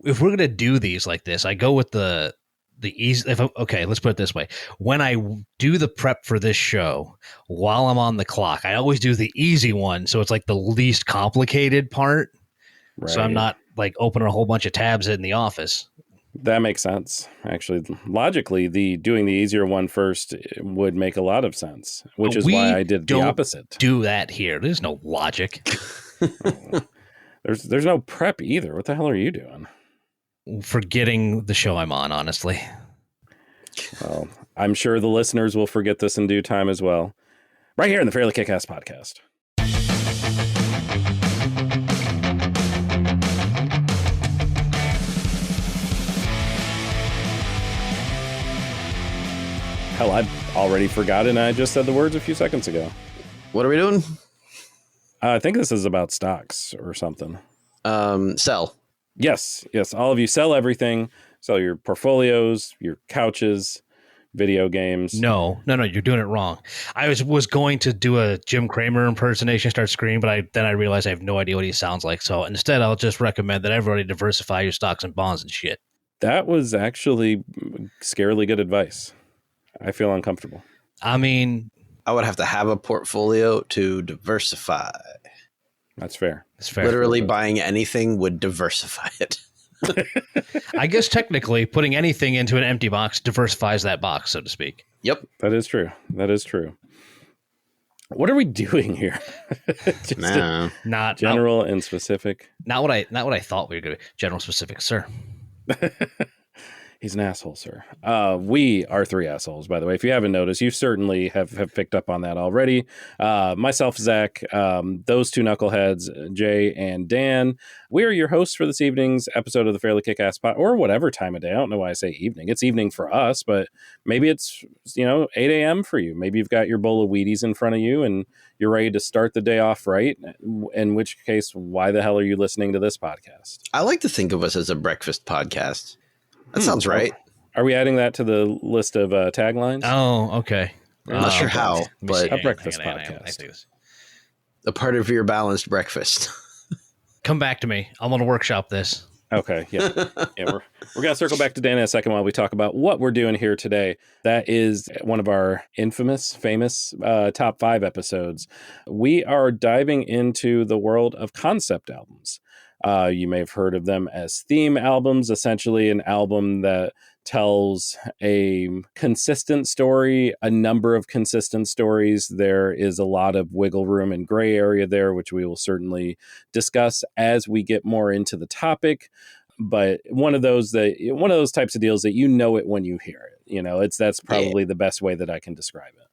if we're gonna do these like this, I go with the easy. Okay, let's put it this way: when I do the prep for this show while I'm on the clock, I always do the easy one, so it's like the least complicated part. Right. So I'm not like opening a whole bunch of tabs in the office. That makes sense. Actually, logically, doing the easier one first would make a lot of sense, which is why I did the opposite. Do that here. There's no logic. There's no prep either. What the hell are you doing? Forgetting the show I'm on, honestly. Well, I'm sure the listeners will forget this in due time as well. Right here in the Fairly KickAss podcast. Hell, I've already forgotten. I just said the words a few seconds ago. What are we doing? I think this is about stocks or something. Sell. Yes. All of you sell everything. Sell your portfolios, your couches, video games. No, you're doing it wrong. I was going to do a Jim Cramer impersonation, start screaming, but then I realized I have no idea what he sounds like. So instead, I'll just recommend that everybody diversify your stocks and bonds and shit. That was actually scarily good advice. I feel uncomfortable. I mean, I would have to have a portfolio to diversify. That's fair. It's fair. Literally buying anything would diversify it. I guess technically putting anything into an empty box diversifies that box, so to speak. Yep. That is true. What are we doing here? Not general and specific. Not what I thought we were going to. General specific, sir. He's an asshole, sir. We are three assholes, by the way. If you haven't noticed, you certainly have picked up on that already. Myself, Zach, those two knuckleheads, Jay and Dan. We are your hosts for this evening's episode of the Fairly KickAss Pod, or whatever time of day. I don't know why I say evening. It's evening for us, but maybe it's 8 a.m. for you. Maybe you've got your bowl of Wheaties in front of you and you're ready to start the day off right. In which case, why the hell are you listening to this podcast? I like to think of us as a breakfast podcast. That sounds right. Are we adding that to the list of taglines? Oh, okay. I'm not sure how, but a breakfast podcast. A part of your balanced breakfast. Come back to me. I'm going to workshop this. Okay, yeah. We're going to circle back to Dan in a second while we talk about what we're doing here today. That is one of our famous top 5 episodes. We are diving into the world of concept albums. You may have heard of them as theme albums, essentially an album that tells a consistent story, a number of consistent stories. There is a lot of wiggle room and gray area there, which we will certainly discuss as we get more into the topic. But one of those types of deals that it when you hear it. That's probably the best way that I can describe it.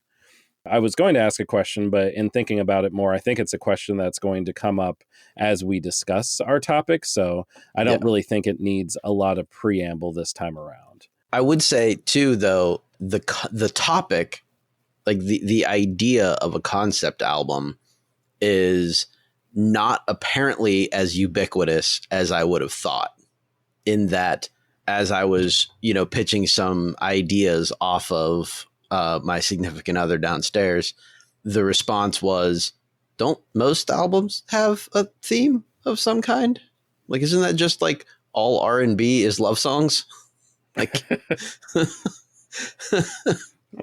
I was going to ask a question, but in thinking about it more, I think it's a question that's going to come up as we discuss our topic. So I don't really think it needs a lot of preamble this time around. I would say too, though, the topic, like the idea of a concept album is not apparently as ubiquitous as I would have thought, in that as I was, pitching some ideas off of my significant other downstairs, the response was, don't most albums have a theme of some kind? Like, isn't that just like all R&B is love songs? Like,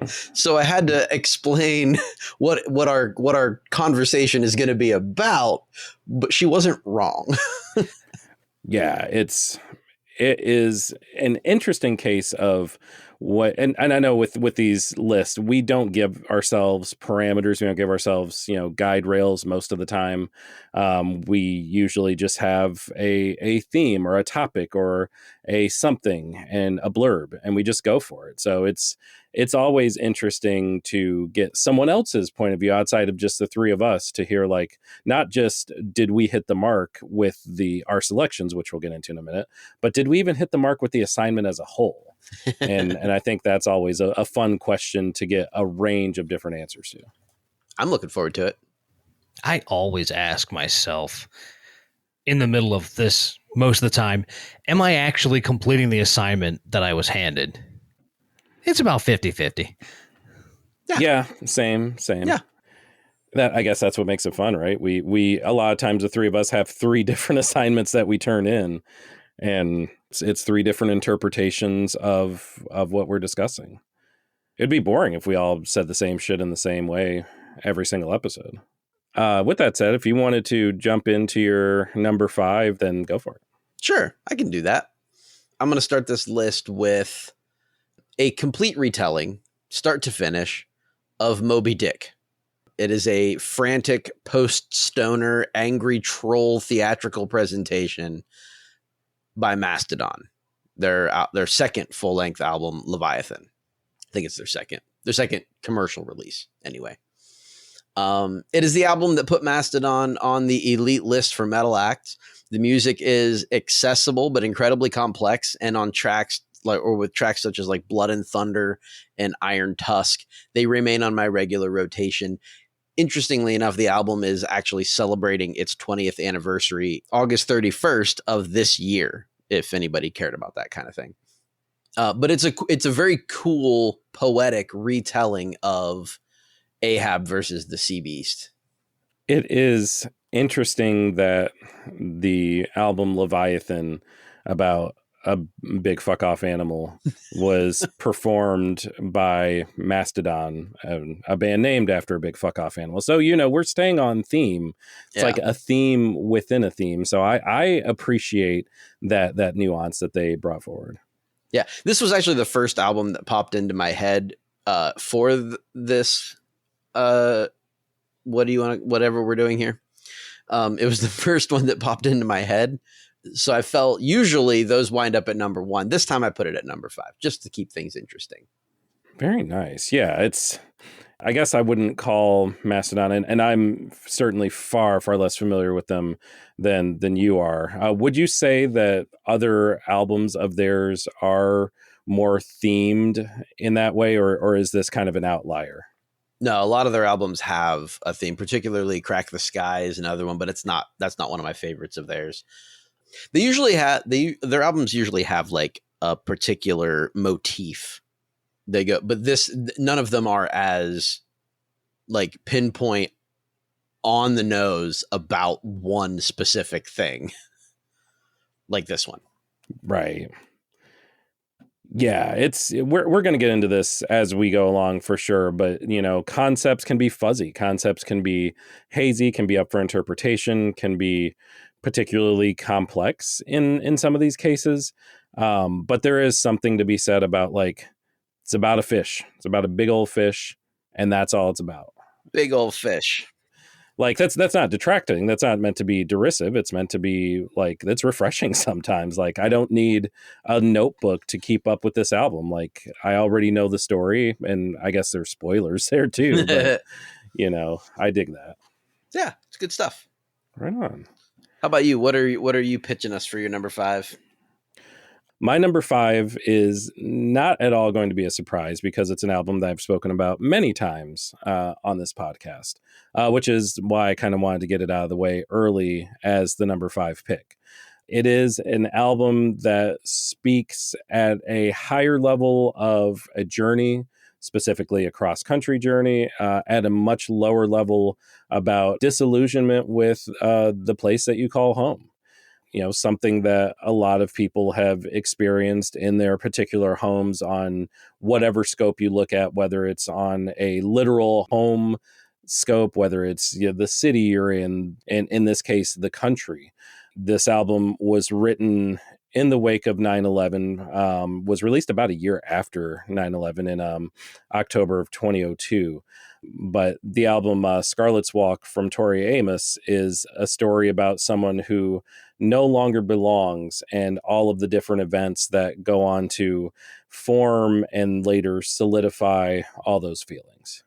so I had to explain what our conversation is going to be about, but she wasn't wrong. Yeah, it is an interesting case of what, and I know with these lists, we don't give ourselves parameters. We don't give ourselves, guide rails most of the time. We usually just have a theme or a topic or a something and a blurb, and we just go for it. So it's always interesting to get someone else's point of view outside of just the three of us to hear, like, not just did we hit the mark with our selections, which we'll get into in a minute, but did we even hit the mark with the assignment as a whole? And I think that's always a fun question to get a range of different answers to. I'm looking forward to it. I always ask myself in the middle of this most of the time, am I actually completing the assignment that I was handed? It's about 50-50. Yeah, same. Yeah. I guess that's what makes it fun, right? We a lot of times the three of us have 3 different assignments that we turn in. And it's three different interpretations of what we're discussing. It'd be boring if we all said the same shit in the same way every single episode. With that said, if you wanted to jump into your number 5, then go for it. Sure, I can do that. I'm going to start this list with a complete retelling, start to finish, of Moby Dick. It is a frantic post-stoner, angry troll theatrical presentation by Mastodon. Their second full-length album, Leviathan. I think it's their second commercial release, anyway. It is the album that put Mastodon on the elite list for metal acts. The music is accessible but incredibly complex, and on tracks with tracks such as like Blood and Thunder and Iron Tusk, they remain on my regular rotation. Interestingly enough, the album is actually celebrating its 20th anniversary, August 31st of this year, if anybody cared about that kind of thing. But it's a very cool, poetic retelling of Ahab versus the Sea Beast. It is interesting that the album Leviathan, about a big fuck off animal, was performed by Mastodon, a band named after a big fuck off animal. So, we're staying on theme. It's like a theme within a theme. So I appreciate that nuance that they brought forward. Yeah, this was actually the first album that popped into my head for this. Whatever we're doing here. It was the first one that popped into my head. So I felt usually those wind up at number 1. This time I put it at number 5, just to keep things interesting. Very nice. Yeah, I guess I wouldn't call Mastodon, and I'm certainly far, far less familiar with them than you are. Would you say that other albums of theirs are more themed in that way, or is this kind of an outlier? No, a lot of their albums have a theme, particularly Crack the Sky is another one, but that's not one of my favorites of theirs. They usually have their albums usually have like a particular motif. They go, but none of them are as like pinpoint on the nose about one specific thing like this one. Right. Yeah, we're going to get into this as we go along for sure, but concepts can be fuzzy, concepts can be hazy, can be up for interpretation, can be particularly complex in some of these cases. But there is something to be said about it's about a fish. It's about a big old fish, and that's all it's about. Big old fish. That's not detracting. That's not meant to be derisive. It's meant to be that's refreshing sometimes. I don't need a notebook to keep up with this album. I already know the story, and I guess there's spoilers there too. But I dig that. Yeah, it's good stuff. Right on. How about you? What are you pitching us for your number 5? My number 5 is not at all going to be a surprise because it's an album that I've spoken about many times on this podcast, which is why I kind of wanted to get it out of the way early as the number 5 pick. It is an album that speaks at a higher level of a journey, specifically a cross-country journey, at a much lower level about disillusionment with the place that you call home. Something that a lot of people have experienced in their particular homes on whatever scope you look at, whether it's on a literal home scope, whether it's the city you're in, and in this case, the country. This album was written in the wake of 9/11, was released about a year after 9/11 in October of 2002. But the album Scarlet's Walk from Tori Amos is a story about someone who no longer belongs and all of the different events that go on to form and later solidify all those feelings.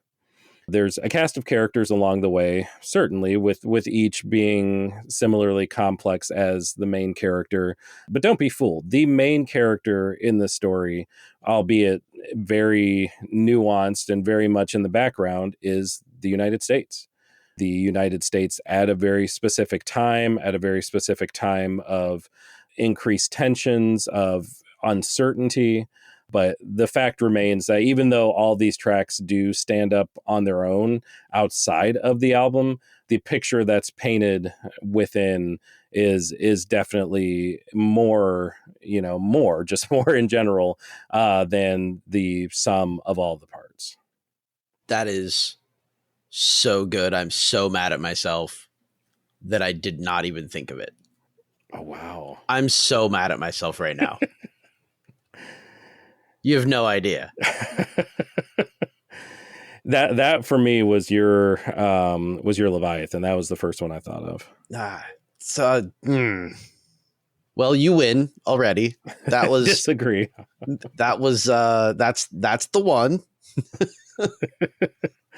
There's a cast of characters along the way, certainly with each being similarly complex as the main character. But don't be fooled. The main character in the story, albeit very nuanced and very much in the background, is the United States. The United States at a very specific time of increased tensions, of uncertainty. But the fact remains that even though all these tracks do stand up on their own outside of the album, the picture that's painted within is definitely more, just more in general than the sum of all the parts. That is so good. I'm so mad at myself that I did not even think of it. Oh, wow. I'm so mad at myself right now. You have no idea. That for me was your Leviathan. That was the first one I thought of. Well, you win already. That was disagree. That's the one.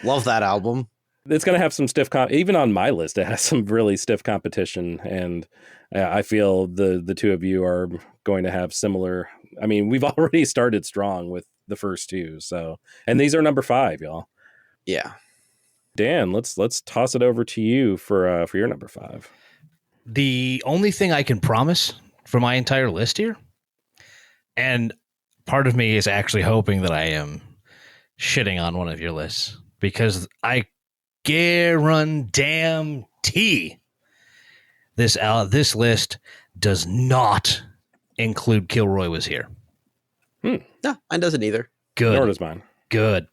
Love that album. It's going to have some stiff even on my list. It has some really stiff competition, and I feel the two of you are going to have similar. I mean, we've already started strong with the first two, so, and these are number 5, y'all. Yeah. Dan, let's toss it over to you for your number 5. The only thing I can promise for my entire list here, and part of me is actually hoping that I am shitting on one of your lists, because I guarantee this list does not include Kilroy Was Here. No, mine doesn't either. Good. Nor does mine. Good.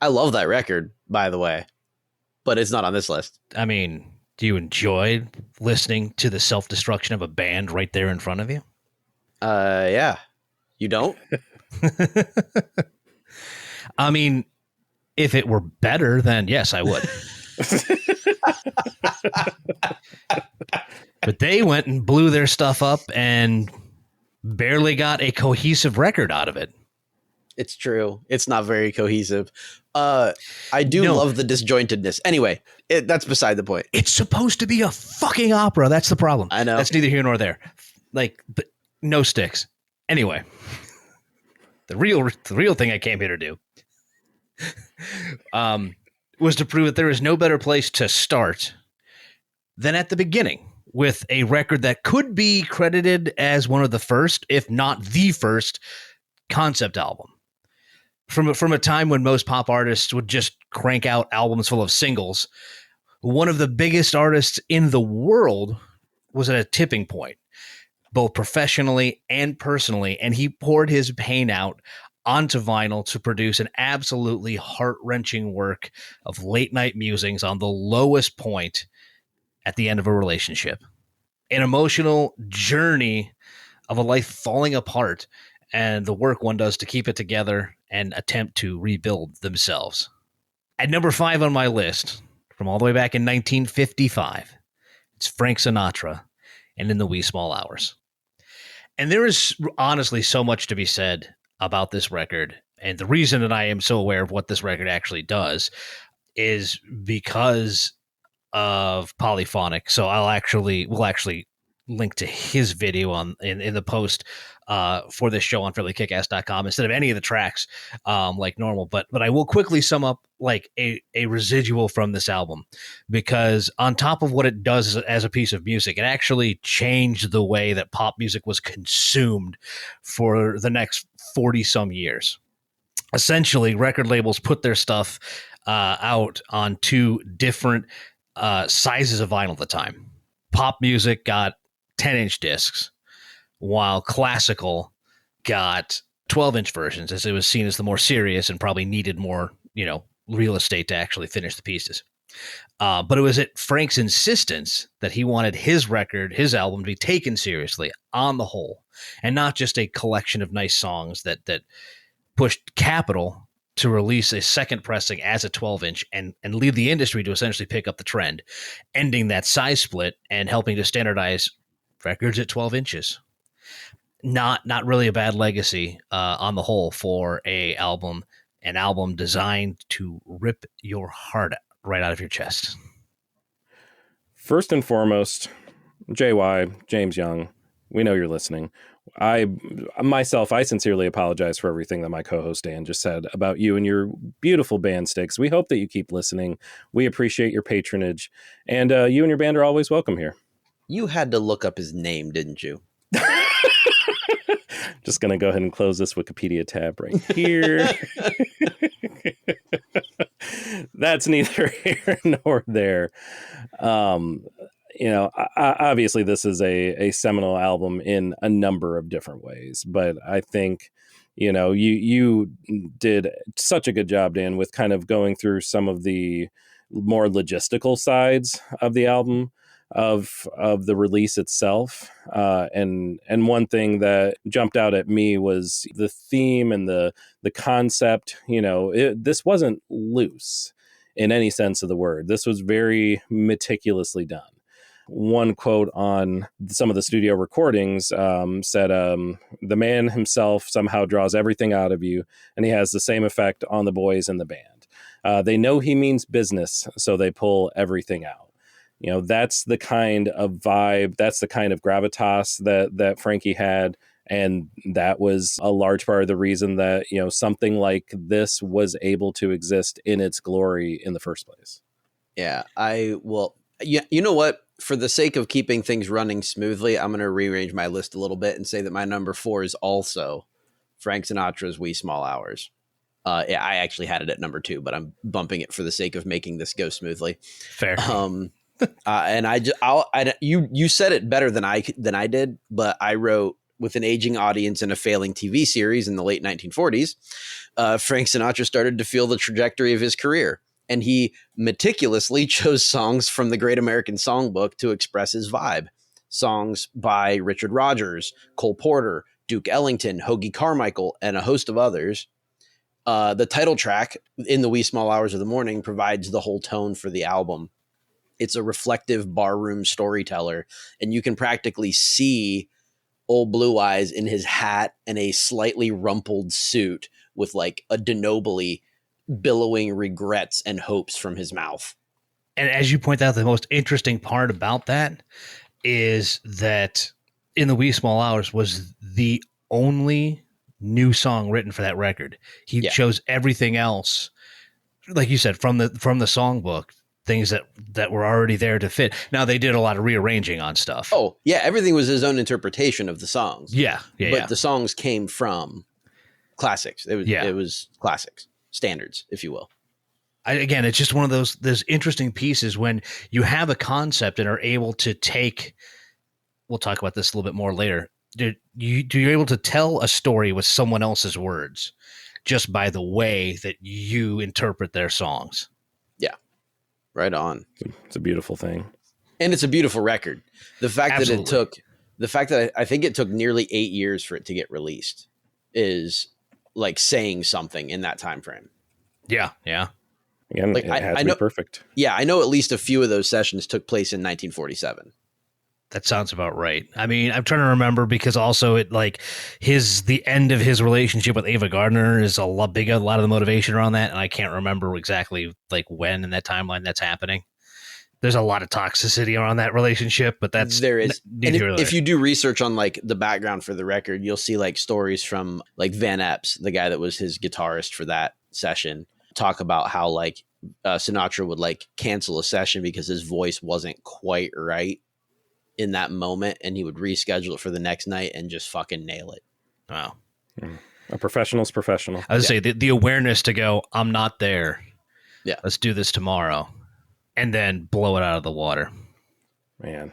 I love that record, by the way, but it's not on this list. I mean, do you enjoy listening to the self-destruction of a band right there in front of you? Yeah. You don't? I mean, if it were better, then yes, I would. But they went and blew their stuff up and barely got a cohesive record out of it. It's true. It's not very cohesive. I do love the disjointedness. Anyway, that's beside the point. It's supposed to be a fucking opera. That's the problem. I know. That's neither here nor there. Like, but no sticks. Anyway, the real thing I came here to do was to prove that there is no better place to start than at the beginning, with a record that could be credited as one of the first, if not the first, concept album. From a time when most pop artists would just crank out albums full of singles, one of the biggest artists in the world was at a tipping point, both professionally and personally, and he poured his pain out onto vinyl to produce an absolutely heart-wrenching work of late-night musings on the lowest point at the end of a relationship. An emotional journey of a life falling apart and the work one does to keep it together and attempt to rebuild themselves. At number 5 on my list, from all the way back in 1955, it's Frank Sinatra and In the Wee Small Hours. And there is honestly so much to be said about this record. And the reason that I am so aware of what this record actually does is because of Polyphonic. So we'll actually link to his video in the post for this show on phillyKickass.com instead of any of the tracks like normal. But I will quickly sum up like a residual from this album, because on top of what it does as a piece of music, it actually changed the way that pop music was consumed for the next 40 some years. Essentially, record labels put their stuff out on 2 different sizes of vinyl at the time. Pop music got 10-inch discs, while classical got 12-inch versions, as it was seen as the more serious and probably needed more, real estate to actually finish the pieces. But it was at Frank's insistence that he wanted his album, to be taken seriously on the whole, and not just a collection of nice songs that pushed Capitol to release a second pressing as a 12-inch and lead the industry to essentially pick up the trend, ending that size split and helping to standardize records at 12 inches. Not really a bad legacy on the whole for an album designed to rip your heart right out of your chest. First and foremost, JY, James Young, we know you're listening. I sincerely apologize for everything that my co-host Dan just said about you and your beautiful band Sticks. We hope that you keep listening. We appreciate your patronage, and you and your band are always welcome here. You had to look up his name, didn't you? Just going to go ahead and close this Wikipedia tab right here. That's neither here nor there. obviously this is a seminal album in a number of different ways, but I think, you did such a good job, Dan, with kind of going through some of the more logistical sides of the album, of the release itself. And one thing that jumped out at me was the theme and the concept. This wasn't loose in any sense of the word. This was very meticulously done. One quote on some of the studio recordings said, the man himself somehow draws everything out of you, and he has the same effect on the boys in the band. They know he means business, so they pull everything out. That's the kind of vibe, that's the kind of gravitas that Frankie had. And that was a large part of the reason that, something like this was able to exist in its glory in the first place. Yeah, you know what? For the sake of keeping things running smoothly, I'm going to rearrange my list a little bit and say that my number 4 is also Frank Sinatra's Wee Small Hours. Yeah, I actually had it at number 2, but I'm bumping it for the sake of making this go smoothly. Fair. And you said it better than I did, but I wrote, with an aging audience and a failing TV series in the late 1940s, Frank Sinatra started to feel the trajectory of his career. And he meticulously chose songs from the Great American Songbook to express his vibe. Songs by Richard Rodgers, Cole Porter, Duke Ellington, Hoagie Carmichael, and a host of others. The title track, In the Wee Small Hours of the Morning, provides the whole tone for the album. It's a reflective barroom storyteller, and you can practically see Old Blue Eyes in his hat and a slightly rumpled suit with like a denobly billowing regrets and hopes from his mouth. And as you point out, the most interesting part about that is that In the Wee Small Hours was the only new song written for that record. He chose everything else, like you said, from the songbook, things that were already there to fit. Now they did a lot of rearranging on stuff. Oh yeah, everything was his own interpretation of the songs. But the songs came from classics. It was classics, standards, if you will. Again, it's just one of those interesting pieces when you have a concept and are able to take. We'll talk about this a little bit more later. You're able to tell a story with someone else's words just by the way that you interpret their songs. Yeah, right on. It's a beautiful thing, and it's a beautiful record. The fact Absolutely. that I think it took nearly 8 years for it to get released is like saying something in that time frame. Again, like, it had to be perfect. Yeah, I know at least a few of those sessions took place in 1947. That sounds about right. I mean, I'm trying to remember because also the end of his relationship with Ava Gardner is a lot of the motivation around that, and I can't remember exactly like when in that timeline that's happening. There's a lot of toxicity around that relationship, but there is. And if you do research on like the background for the record, you'll see like stories from like Van Epps, the guy that was his guitarist for that session, talk about how like Sinatra would like cancel a session because his voice wasn't quite right in that moment, and he would reschedule it for the next night and just fucking nail it. Wow. A professional's professional. I would say the awareness to go, I'm not there. Yeah. Let's do this tomorrow. And then blow it out of the water. Man.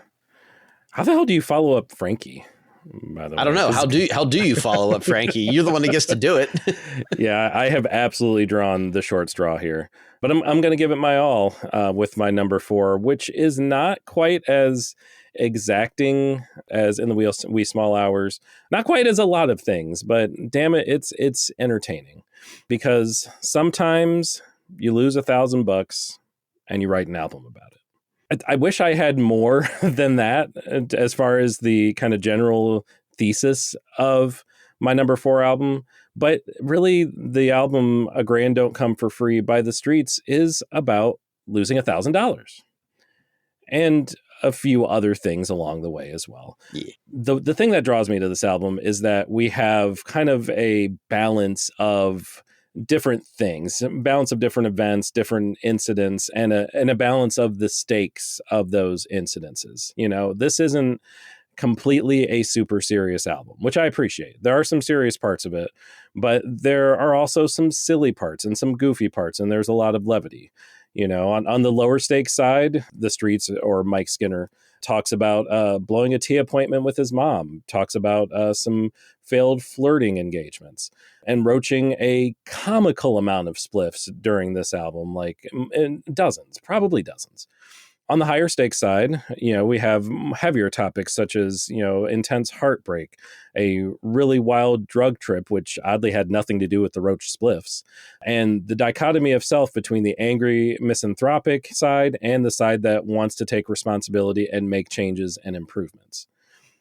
How the hell do you follow up Frankie? By the way, I don't know. How do you follow up Frankie? You're the one that gets to do it. Yeah, I have absolutely drawn the short straw here, but I'm going to give it my all with my number 4, which is not quite as exacting as In the Wee Small Hours. Not quite as a lot of things, but damn it, it's entertaining because sometimes you lose $1,000 and you write an album about it. I wish I had more than that as far as the kind of general thesis of my number 4 album. But really, the album A Grand Don't Come for Free by the Streets is about losing $1,000 and a few other things along the way as well. Yeah. The thing that draws me to this album is that we have kind of a balance of different things, balance of different events, different incidents, and a balance of the stakes of those incidences. This isn't completely a super serious album, which I appreciate. There are some serious parts of it, but there are also some silly parts and some goofy parts, and there's a lot of levity. On the lower stakes side, the Streets or Mike Skinner talks about blowing a tea appointment with his mom, talks about some failed flirting engagements, and roaching a comical amount of spliffs during this album, like probably dozens. On the higher stakes side, we have heavier topics such as, intense heartbreak, a really wild drug trip, which oddly had nothing to do with the Roach spliffs, and the dichotomy of self between the angry, misanthropic side and the side that wants to take responsibility and make changes and improvements.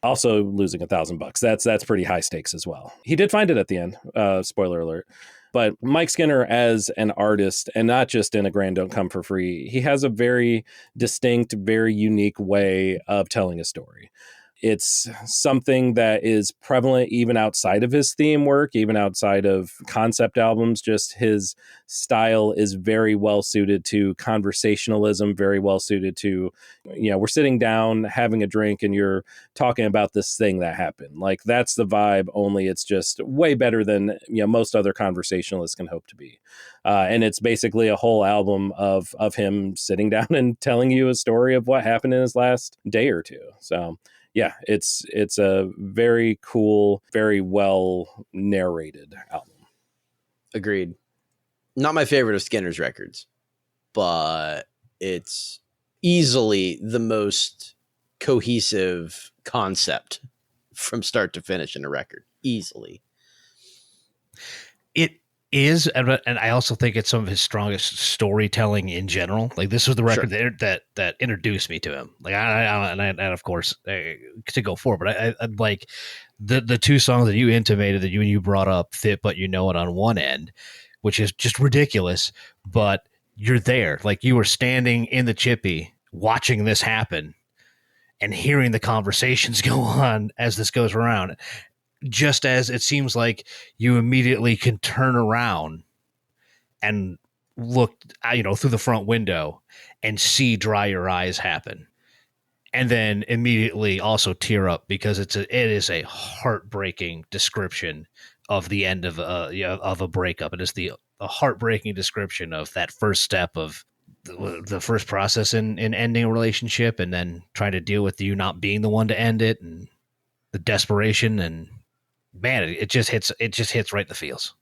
Also losing $1,000. That's pretty high stakes as well. He did find it at the end. Spoiler alert. But Mike Skinner as an artist, and not just in A Grand Don't Come for Free, he has a very distinct, very unique way of telling a story. It's something that is prevalent even outside of his theme work, even outside of concept albums. Just his style is very well suited to conversationalism, very well suited to, we're sitting down having a drink and you're talking about this thing that happened. Like, that's the vibe, only it's just way better than most other conversationalists can hope to be. And it's basically a whole album of him sitting down and telling you a story of what happened in his last day or two. So yeah, it's a very cool, very well narrated album. Agreed. Not my favorite of Skinner's records, but it's easily the most cohesive concept from start to finish in a record. Easily. It is, and I also think it's some of his strongest storytelling in general. Like, this was the record that introduced me to him. Like, and of course to go forward, but I like the two songs that you intimated that you brought up, Fit But You Know It on one end, which is just ridiculous, but you're there. Like, you were standing in the chippy watching this happen and hearing the conversations go on as this goes around. Just as it seems like you immediately can turn around and look, through the front window and see dry your eyes happen. And then immediately also tear up because it is a heartbreaking description of the end of a breakup. It is a heartbreaking description of that first step of the first process in ending a relationship, and then trying to deal with you not being the one to end it, and the desperation. And man, it just hits right in the feels.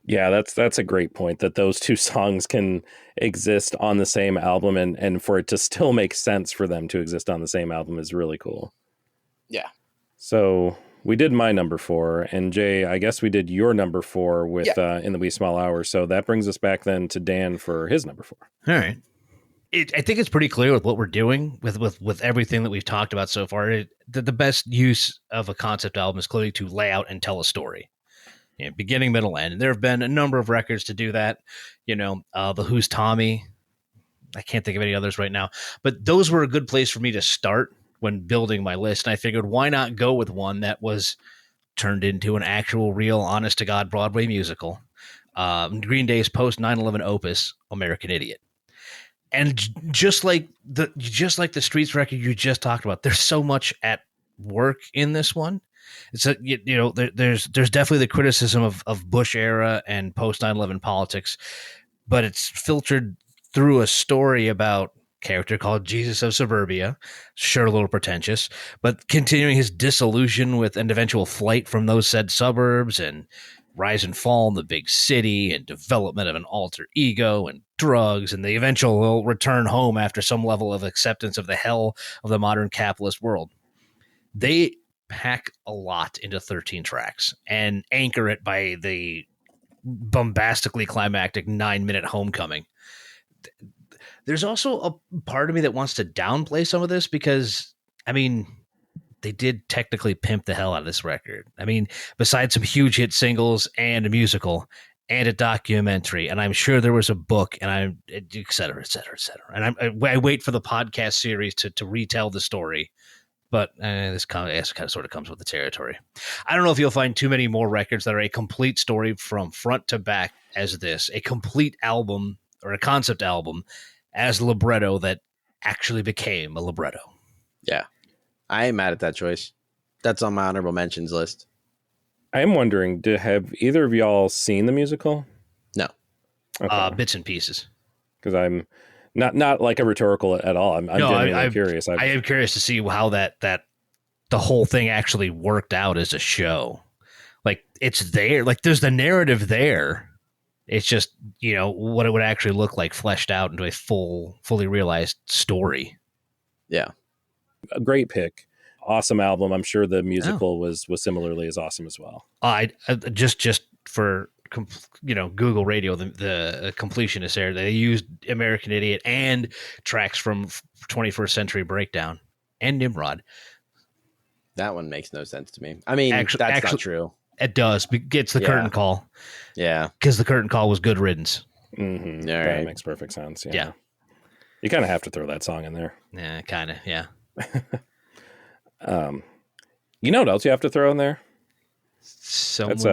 Yeah, that's a great point, that those two songs can exist on the same album, and for it to still make sense for them to exist on the same album is really cool. Yeah. So we did my number 4, and Jay, I guess we did your number 4 with In the Wee Small Hours. So that brings us back then to Dan for his number 4. All right. I think it's pretty clear with what we're doing with everything that we've talked about so far. The best use of a concept album is clearly to lay out and tell a story. Beginning, middle, end. And there have been a number of records to do that. The Who's Tommy. I can't think of any others right now. But those were a good place for me to start when building my list. And I figured, why not go with one that was turned into an actual, real, honest-to-God Broadway musical. Green Day's post 9/11 opus, American Idiot. And just like the Streets record you just talked about, there's so much at work in this one. It's there's definitely the criticism of Bush era and post 9/11 politics, but it's filtered through a story about a character called Jesus of Suburbia, sure, a little pretentious, but continuing his disillusion with an eventual flight from those said suburbs, and rise and fall in the big city, and development of an alter ego, and drugs, and the eventual return home after some level of acceptance of the hell of the modern capitalist world. They pack a lot into 13 tracks and anchor it by the bombastically climactic 9-minute homecoming. There's also a part of me that wants to downplay some of this because, they did technically pimp the hell out of this record. Besides some huge hit singles and a musical and a documentary, and I'm sure there was a book, and et cetera, et cetera, et cetera. And I wait for the podcast series to retell the story. But this kind of sort of comes with the territory. I don't know if you'll find too many more records that are a complete story from front to back as this, a complete album or a concept album as libretto that actually became a libretto. Yeah. I ain't mad at that choice. That's on my honorable mentions list. I am wondering, have either of y'all seen the musical? No. Okay. Bits and pieces. Because I'm not like a rhetorical at all. I'm No, genuinely curious. I am curious to see how that the whole thing actually worked out as a show. Like, it's there. Like, there's the narrative there. It's just, what it would actually look like fleshed out into a fully realized story. Yeah. A great pick. Awesome album. I'm sure the musical was similarly as awesome as well. I just for Google Radio, the completionist there, they used American Idiot and tracks from 21st Century Breakdown and Nimrod. That one makes no sense to me. I mean, that's not true. It does. It's the curtain call. Yeah. Because the curtain call was Good Riddance. Mm-hmm. That makes perfect sense. Yeah. You kind of have to throw that song in there. Yeah, kind of. Yeah. You know what else you have to throw in there? Someone's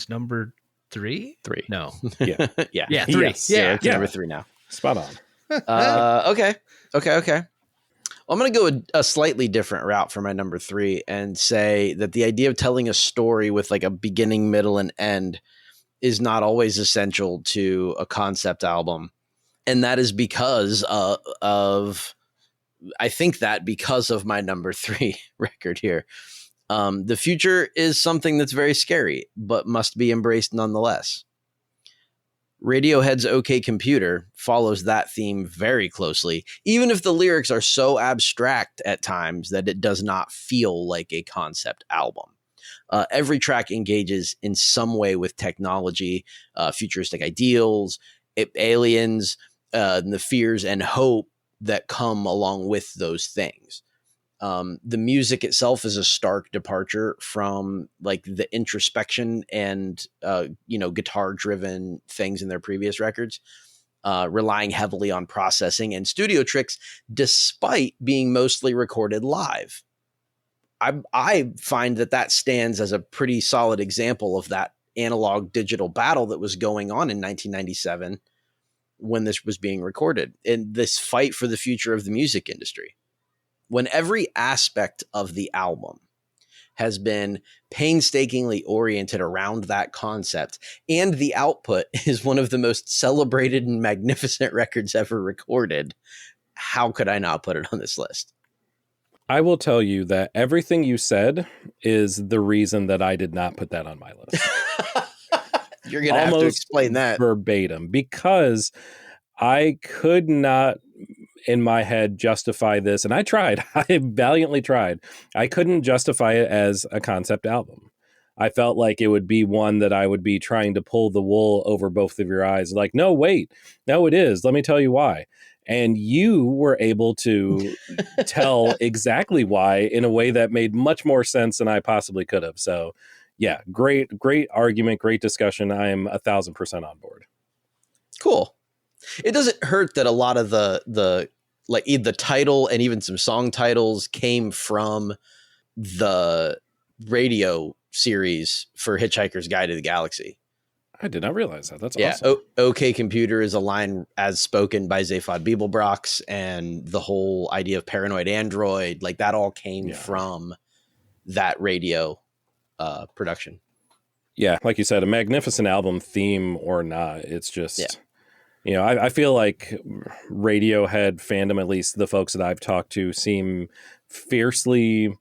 number 3? 3. No. Yeah. Yeah. 3. Yes. Yeah. Number 3 now. Spot on. Okay. Well, I'm going to go a slightly different route for my number 3 and say that the idea of telling a story with like a beginning, middle, and end is not always essential to a concept album. And that is because of my number 3 record here. The future is something that's very scary, but must be embraced nonetheless. Radiohead's OK Computer follows that theme very closely, even if the lyrics are so abstract at times that it does not feel like a concept album. Every track engages in some way with technology, futuristic ideals, aliens, the fears and hope that come along with those things. The music itself is a stark departure from like the introspection and, guitar driven things in their previous records, relying heavily on processing and studio tricks, despite being mostly recorded live. I find that stands as a pretty solid example of that analog digital battle that was going on in 1997 when this was being recorded, and this fight for the future of the music industry. When every aspect of the album has been painstakingly oriented around that concept, and the output is one of the most celebrated and magnificent records ever recorded, how could I not put it on this list? I will tell you that everything you said is the reason that I did not put that on my list. You're going to have to explain that. Verbatim, because I could not in my head justify this, and I tried. I valiantly tried. I couldn't justify it as a concept album. I felt like it would be one that I would be trying to pull the wool over both of your eyes. Like, no, wait, no, it is. Let me tell you why. And you were able to tell exactly why in a way that made much more sense than I possibly could have. So yeah, great argument, great discussion. I am 1,000% on board. Cool. It doesn't hurt that a lot of the title and even some song titles came from the radio series for Hitchhiker's Guide to the Galaxy. I did not realize that. That's awesome. OK Computer is a line as spoken by Zaphod Beeblebrox, and the whole idea of paranoid android, like that all came from that radio production. Yeah, like you said, a magnificent album, theme or not. It's just, I feel like Radiohead fandom, at least the folks that I've talked to, seem fiercely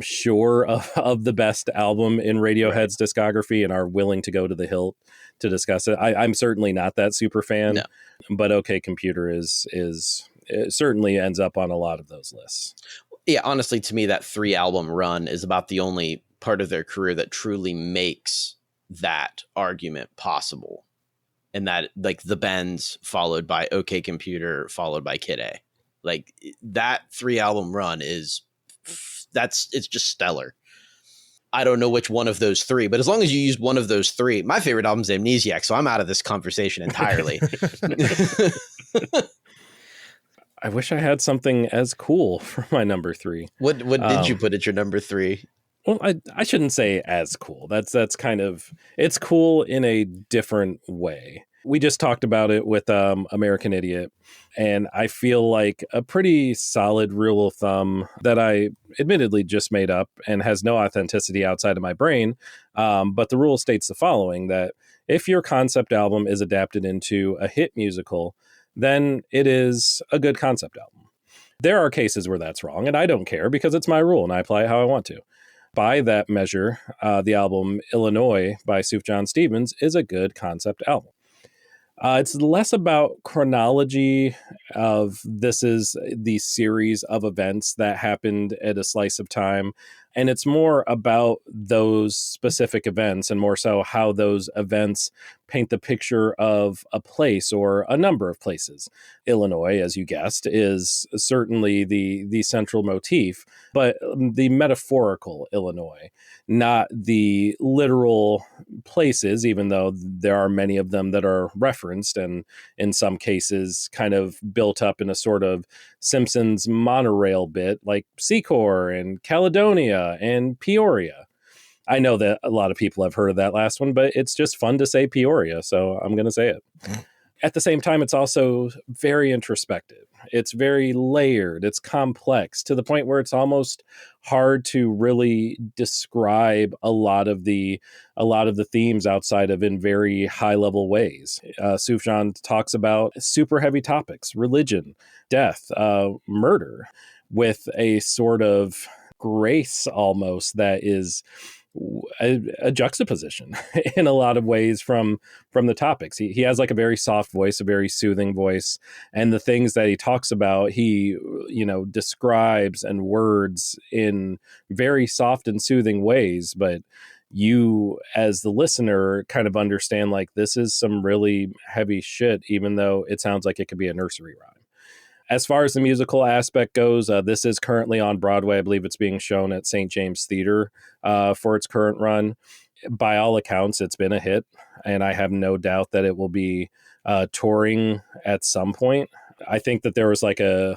sure of the best album in Radiohead's discography and are willing to go to the hilt to discuss it. I'm certainly not that super fan, but OK Computer is it certainly ends up on a lot of those lists. Yeah, honestly, to me, that 3-album run is about the only part of their career that truly makes that argument possible. And that, like, The Bends followed by OK Computer followed by Kid A. Like, that 3-album run it's just stellar. I don't know which one of those 3, but as long as you used one of those 3, my favorite album is Amnesiac, so I'm out of this conversation entirely. I wish I had something as cool for my number 3. What did you put at your number 3? Well, I shouldn't say as cool. That's kind of, it's cool in a different way. We just talked about it with American Idiot, and I feel like a pretty solid rule of thumb that I admittedly just made up and has no authenticity outside of my brain. But the rule states the following, that if your concept album is adapted into a hit musical, then it is a good concept album. There are cases where that's wrong, and I don't care because it's my rule and I apply it how I want to. By that measure, the album Illinois by Sufjan Stevens is a good concept album. It's less about chronology of this is the series of events that happened at a slice of time. And it's more about those specific events and more so how those events paint the picture of a place or a number of places. Illinois, as you guessed, is certainly the central motif, but the metaphorical Illinois, not the literal places, even though there are many of them that are referenced and in some cases kind of built up in a sort of Simpsons monorail bit like Secor and Caledonia and Peoria. I know that a lot of people have heard of that last one, but it's just fun to say Peoria, so I'm going to say it. At the same time, it's also very introspective. It's very layered. It's complex to the point where it's almost hard to really describe a lot of the themes outside of in very high level ways. Sufjan talks about super heavy topics: religion, death, murder, with a sort of grace almost that is a juxtaposition in a lot of ways from the topics. He has like a very soft voice, a very soothing voice, and the things that he talks about, he describes and words in very soft and soothing ways, but you as the listener kind of understand like this is some really heavy shit, even though it sounds like it could be a nursery rhyme. As far as the musical aspect goes, this is currently on Broadway. I believe it's being shown at St. James Theater for its current run. By all accounts, it's been a hit, and I have no doubt that it will be touring at some point. I think that there was like I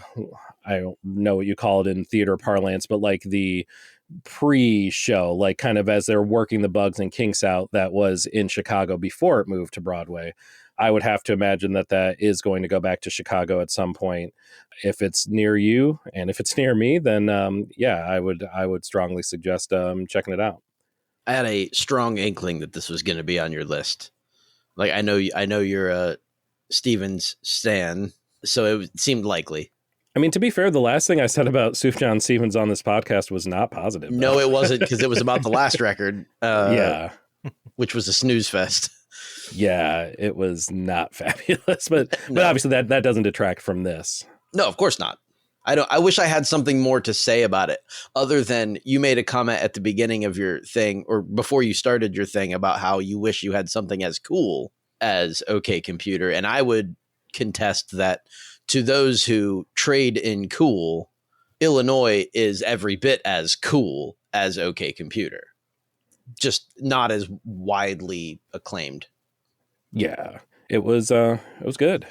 don't know what you call it in theater parlance, but like the pre-show, like kind of as they're working the bugs and kinks out, that was in Chicago before it moved to Broadway. I would have to imagine that is going to go back to Chicago at some point. If it's near you and if it's near me, then I would strongly suggest checking it out. I had a strong inkling that this was going to be on your list. Like I know you're a Stevens stan, so it seemed likely. I mean, to be fair, the last thing I said about Sufjan Stevens on this podcast was not positive. No, it wasn't, because it was about the last record. Which was a snooze fest. Yeah, it was not fabulous, but obviously that doesn't detract from this. No, of course not. I wish I had something more to say about it, other than you made a comment at the beginning of your thing, or before you started your thing, about how you wish you had something as cool as OK Computer. And I would contest that to those who trade in cool, Illinois is every bit as cool as OK Computer, just not as widely acclaimed. Yeah, it was good.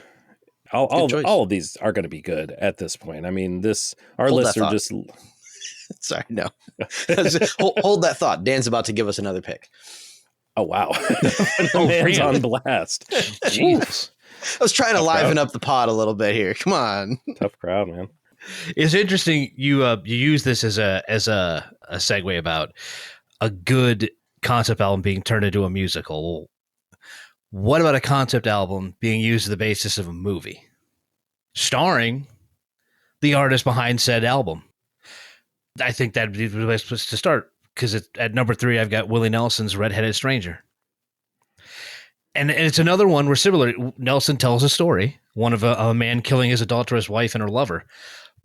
All of these are going to be good at this point. I mean, our lists are just. Sorry, no. hold that thought. Dan's about to give us another pick. Oh wow, man's on blast. Jesus, I was trying to liven up the pod a little bit here. Come on, tough crowd, man. It's interesting. You use this as a segue about a good concept album being turned into a musical. What about a concept album being used as the basis of a movie, starring the artist behind said album? I think that'd be the best place to start, because at number 3, I've got Willie Nelson's Red-Headed Stranger. And it's another one where similar, Nelson tells a story, one of a man killing his adulterous wife and her lover.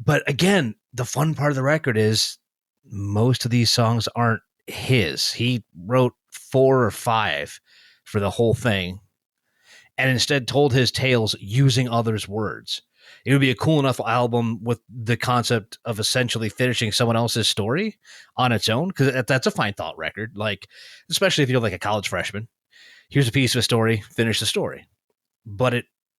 But again, the fun part of the record is most of these songs aren't his. He wrote 4 or 5 for the whole thing, and instead told his tales using others' words. It would be a cool enough album with the concept of essentially finishing someone else's story on its own, because that's a fine thought record. Like, especially if you're like a college freshman, here's a piece of a story, finish the story. But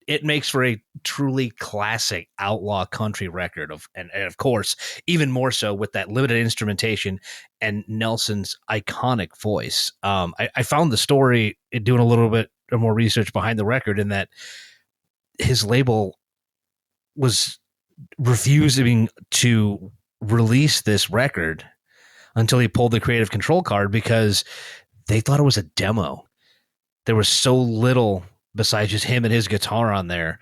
it makes for a truly classic outlaw country record and of course, even more so with that limited instrumentation and Nelson's iconic voice. I found the story doing a little bit or more research behind the record, in that his label was refusing to release this record until he pulled the creative control card, because they thought it was a demo. There was so little besides just him and his guitar on there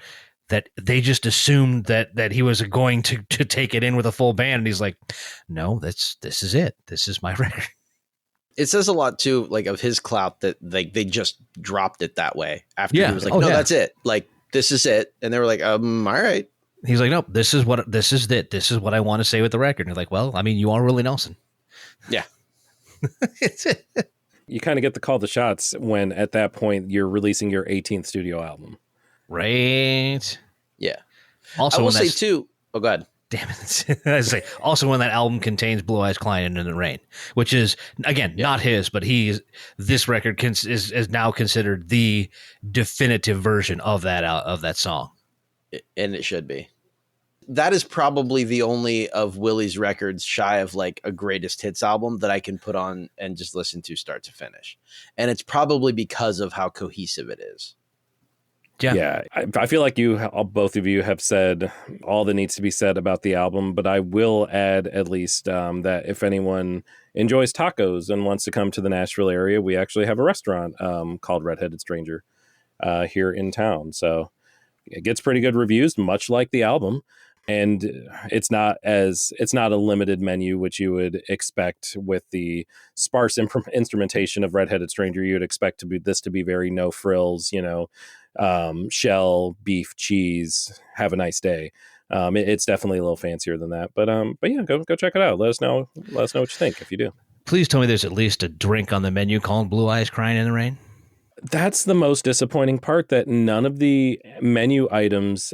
that they just assumed that he was going to take it in with a full band. And he's like, no, this is it. This is my record. It says a lot too, like, of his clout, that like they just dropped it that way after Yeah. he was like, Oh, no, yeah. that's it. Like, this is it. And they were like, all right. He's like, no, this is it. This is what I want to say with the record. And they're like, well, I mean, you are Willie Nelson. Yeah. It's it. You kind of get to call the shots when at that point you're releasing your 18th studio album. Right. Yeah. Also, I will when say that's- too. Oh, God. Damn it. I was say, also when that album contains Blue Eyes Crying in the Rain, which is, again, not his, but this record is now considered the definitive version of that song. And it should be. That is probably the only of Willie's records shy of like a greatest hits album that I can put on and just listen to start to finish. And it's probably because of how cohesive it is. Yeah. I feel like both of you have said all that needs to be said about the album, but I will add at least that if anyone enjoys tacos and wants to come to the Nashville area, we actually have a restaurant called Redheaded Stranger here in town. So it gets pretty good reviews, much like the album. And it's not a limited menu, which you would expect with the sparse instrumentation of Redheaded Stranger. You would expect this to be very no frills, shell, beef, cheese, have a nice day. It's definitely a little fancier than that, but yeah, go check it out. Let us know what you think if you do. Please tell me there's at least a drink on the menu called Blue Eyes Crying in the Rain. That's the most disappointing part, that none of the menu items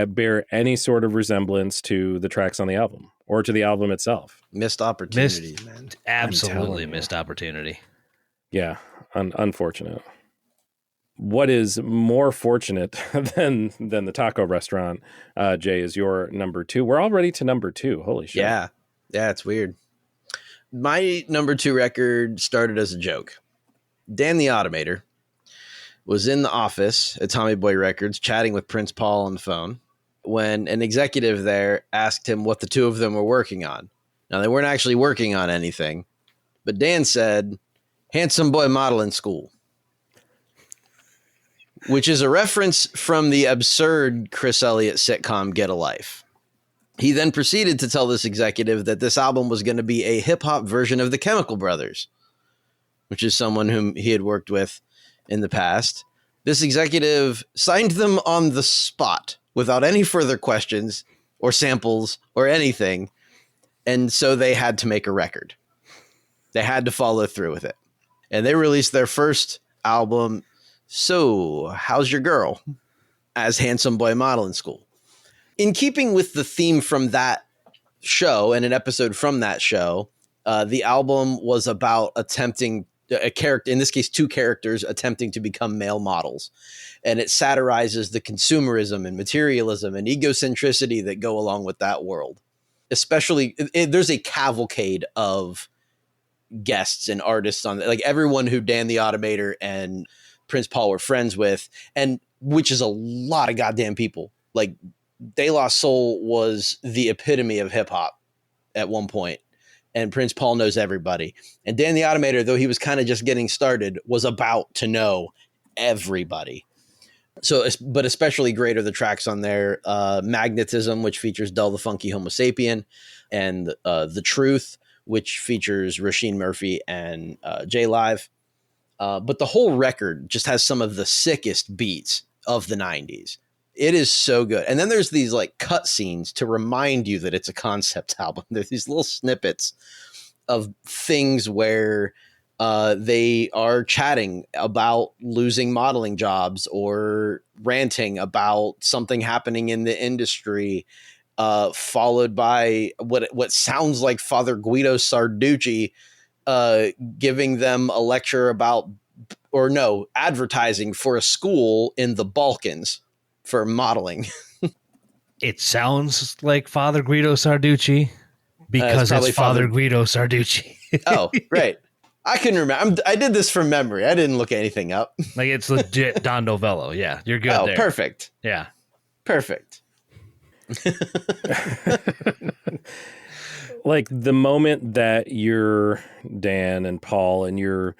bear any sort of resemblance to the tracks on the album or to the album itself. Missed opportunities, man. Absolutely missed opportunity. Yeah, unfortunate. What is more fortunate than the taco restaurant, Jay, is your number 2. We're already to number 2. Holy shit. Yeah, it's weird. My number 2 record started as a joke. Dan the Automator was in the office at Tommy Boy Records chatting with Prince Paul on the phone when an executive there asked him what the two of them were working on. Now, they weren't actually working on anything, but Dan said, Handsome Boy Modeling School, which is a reference from the absurd Chris Elliott sitcom Get a Life. He then proceeded to tell this executive that this album was going to be a hip-hop version of the Chemical Brothers, which is someone whom he had worked with in the past. This executive signed them on the spot without any further questions or samples or anything. And so they had to make a record. They had to follow through with it. And they released their first album, So How's Your Girl, as Handsome Boy Modeling School. In keeping with the theme from that show and an episode from that show, the album was about attempting a character, in this case, 2 characters attempting to become male models. And it satirizes the consumerism and materialism and egocentricity that go along with that world. Especially, there's a cavalcade of guests and artists on, like, everyone who Dan the Automator and Prince Paul were friends with, and which is a lot of goddamn people. Like, De La Soul was the epitome of hip hop at one point. And Prince Paul knows everybody. And Dan the Automator, though he was kind of just getting started, was about to know everybody. So, but especially great are the tracks on there. Magnetism, which features Del the Funky Homo Sapien, and The Truth, which features Rasheen Murphy and J Live. But the whole record just has some of the sickest beats of the 90s. It is so good. And then there's these like cut scenes to remind you that it's a concept album. There's these little snippets of things where they are chatting about losing modeling jobs or ranting about something happening in the industry, followed by what sounds like Father Guido Sarducci giving them a lecture about, or no, advertising for a school in the Balkans for modeling. It sounds like Father Guido Sarducci because it's Father Guido Sarducci. Oh, right. I can remember. I did this from memory. I didn't look anything up. Like it's legit Don Novello. Yeah, you're good Oh, there. perfect. Yeah. Perfect. Like the moment that you're Dan and Paul and you're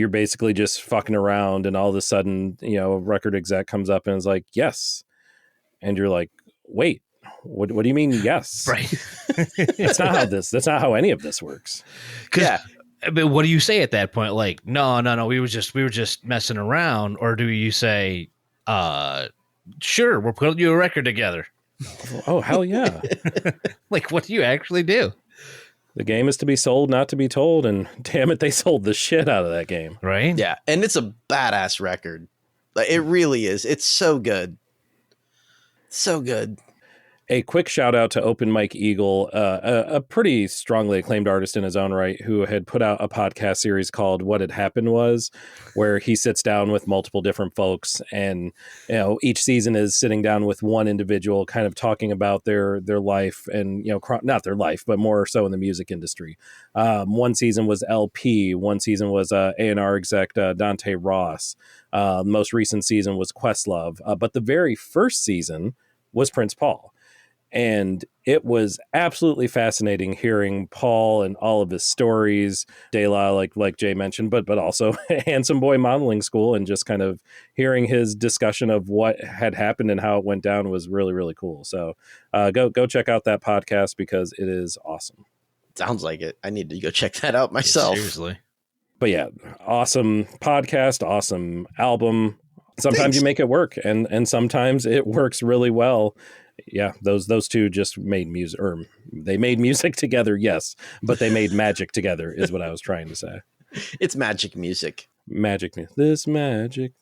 basically just fucking around and all of a sudden, a record exec comes up and is like, yes. And you're like, wait, what do you mean? Yes. Right. That's not how any of this works. Yeah. But what do you say at that point? Like, no, we were just messing around. Or do you say, sure, we're putting you a record together? Oh, hell yeah. Like, what do you actually do? The game is to be sold, not to be told. And damn it, they sold the shit out of that game. Right? Yeah. And it's a badass record. Like, it really is. It's so good. So good. A quick shout out to Open Mike Eagle, a pretty strongly acclaimed artist in his own right, who had put out a podcast series called What Had Happened Was, where he sits down with multiple different folks, and each season is sitting down with one individual, kind of talking about their life and not their life, but more so in the music industry. One season was LP, one season was A&R exec Dante Ross. Most recent season was Questlove, but the very first season was Prince Paul. And it was absolutely fascinating hearing Paul and all of his stories, De La, like Jay mentioned, but also Handsome Boy Modeling School, and just kind of hearing his discussion of what had happened and how it went down was really, really cool. So go check out that podcast because it is awesome. Sounds like it. I need to go check that out myself. Seriously. But yeah, awesome podcast, awesome album. Sometimes Thanks. you make it work, and sometimes it works really well. Yeah, those two just made music, or they made music together, yes, but they made magic together is what I was trying to say. It's magic music. Magic music. This magic.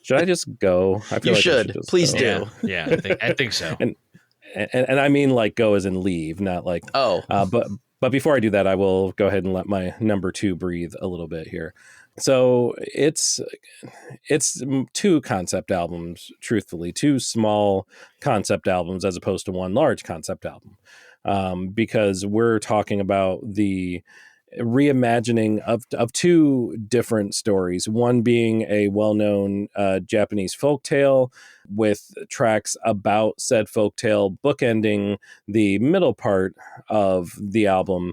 Should I just go? I feel You like should. Please go. do. Yeah, I think so. And I mean like go as in leave, not like but before I do that, I will go ahead and let my number 2 breathe a little bit here. So it's two concept albums, truthfully, 2 small concept albums as opposed to one large concept album, because we're talking about the reimagining of 2 different stories, one being a well-known Japanese folktale with tracks about said folktale bookending the middle part of the album,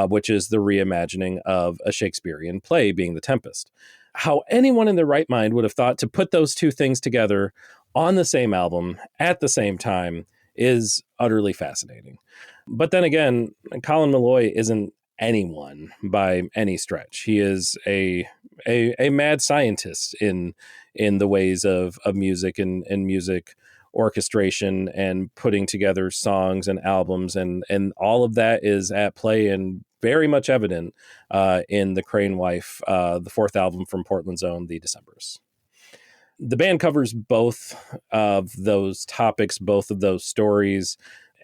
which is the reimagining of a Shakespearean play, being The Tempest. How anyone in their right mind would have thought to put those 2 things together on the same album at the same time is utterly fascinating. But then again, Colin Malloy isn't anyone by any stretch. He is a mad scientist in the ways of music and music orchestration and putting together songs and albums, and all of that is at play and very much evident in The Crane Wife, the 4th album from Portland's own The Decemberists. The band covers both of those topics, both of those stories,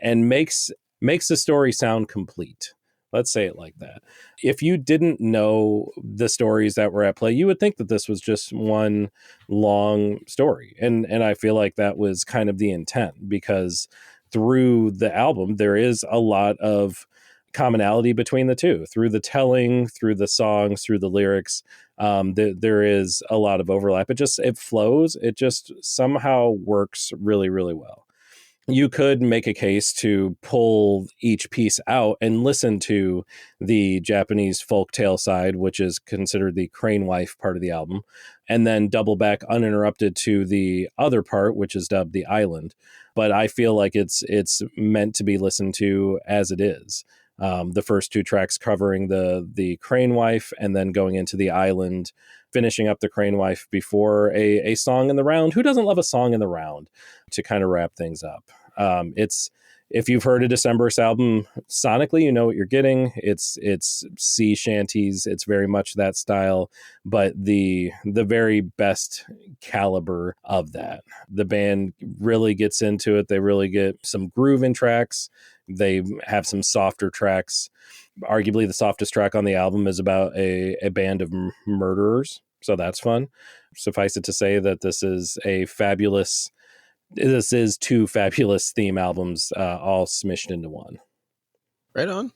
and makes the story sound complete. Let's say it like that. If you didn't know the stories that were at play, you would think that this was just one long story. And I feel like that was kind of the intent, because through the album, there is a lot of commonality between the 2, through the telling, through the songs, through the lyrics. There is a lot of overlap. It flows. It just somehow works really, really well. You could make a case to pull each piece out and listen to the Japanese folktale side, which is considered the Crane Wife part of the album, and then double back uninterrupted to the other part, which is dubbed The Island. But I feel like it's meant to be listened to as it is. The first 2 tracks covering the Crane Wife, and then going into The Island, finishing up the Crane Wife before a song in the round. Who doesn't love a song in the round to kind of wrap things up? If you've heard a Decemberists album sonically, you know what you're getting. It's sea shanties. It's very much that style, but the very best caliber of that. The band really gets into it. They really get some groove in tracks. They have some softer tracks. Arguably the softest track on the album is about a band of murderers. So that's fun. Suffice it to say that this is 2 fabulous theme albums, all smished into one. Right on.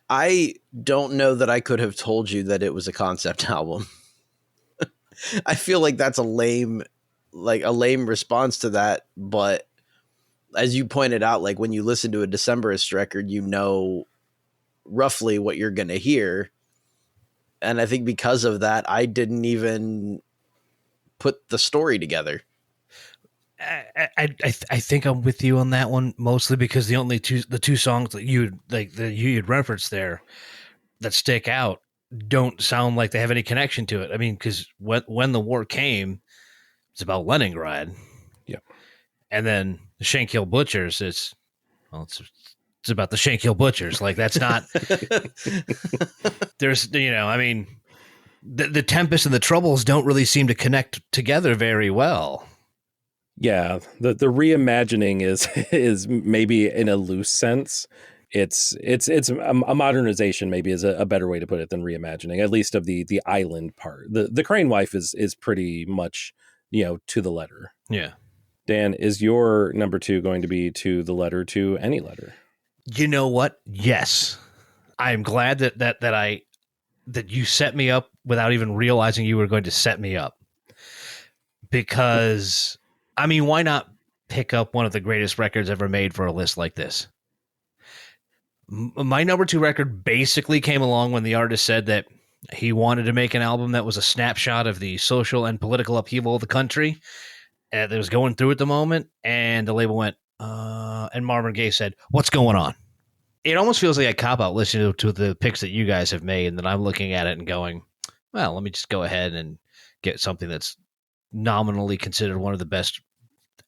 I don't know that I could have told you that it was a concept album. I feel like that's a lame response to that. But as you pointed out, like when you listen to a Decemberist record, you know roughly what you're going to hear. And I think because of that, I didn't even put the story together. I think I'm with you on that one, mostly because the two songs that you had referenced there that stick out don't sound like they have any connection to it. I mean, because when the war came, it's about Leningrad. Yep. And then the Shankill Butchers it's about the Shankill Butchers. Like that's not there's I mean the Tempest and the Troubles don't really seem to connect together very well. Yeah, the reimagining is maybe in a loose sense. It's a modernization, maybe is a better way to put it than reimagining, at least of the island part. The Crane Wife is pretty much, to the letter. Yeah. Dan, is your number 2 going to be to the letter, to any letter? You know what? Yes. I'm glad that you set me up without even realizing you were going to set me up. Because, I mean, why not pick up one of the greatest records ever made for a list like this? My number 2 record basically came along when the artist said that he wanted to make an album that was a snapshot of the social and political upheaval of the country that was going through at the moment. And the label went, and Marvin Gaye said, "What's going on?" It almost feels like a cop-out listening to the picks that you guys have made, and then I'm looking at it and going, well, let me just go ahead and get something that's nominally considered one of the best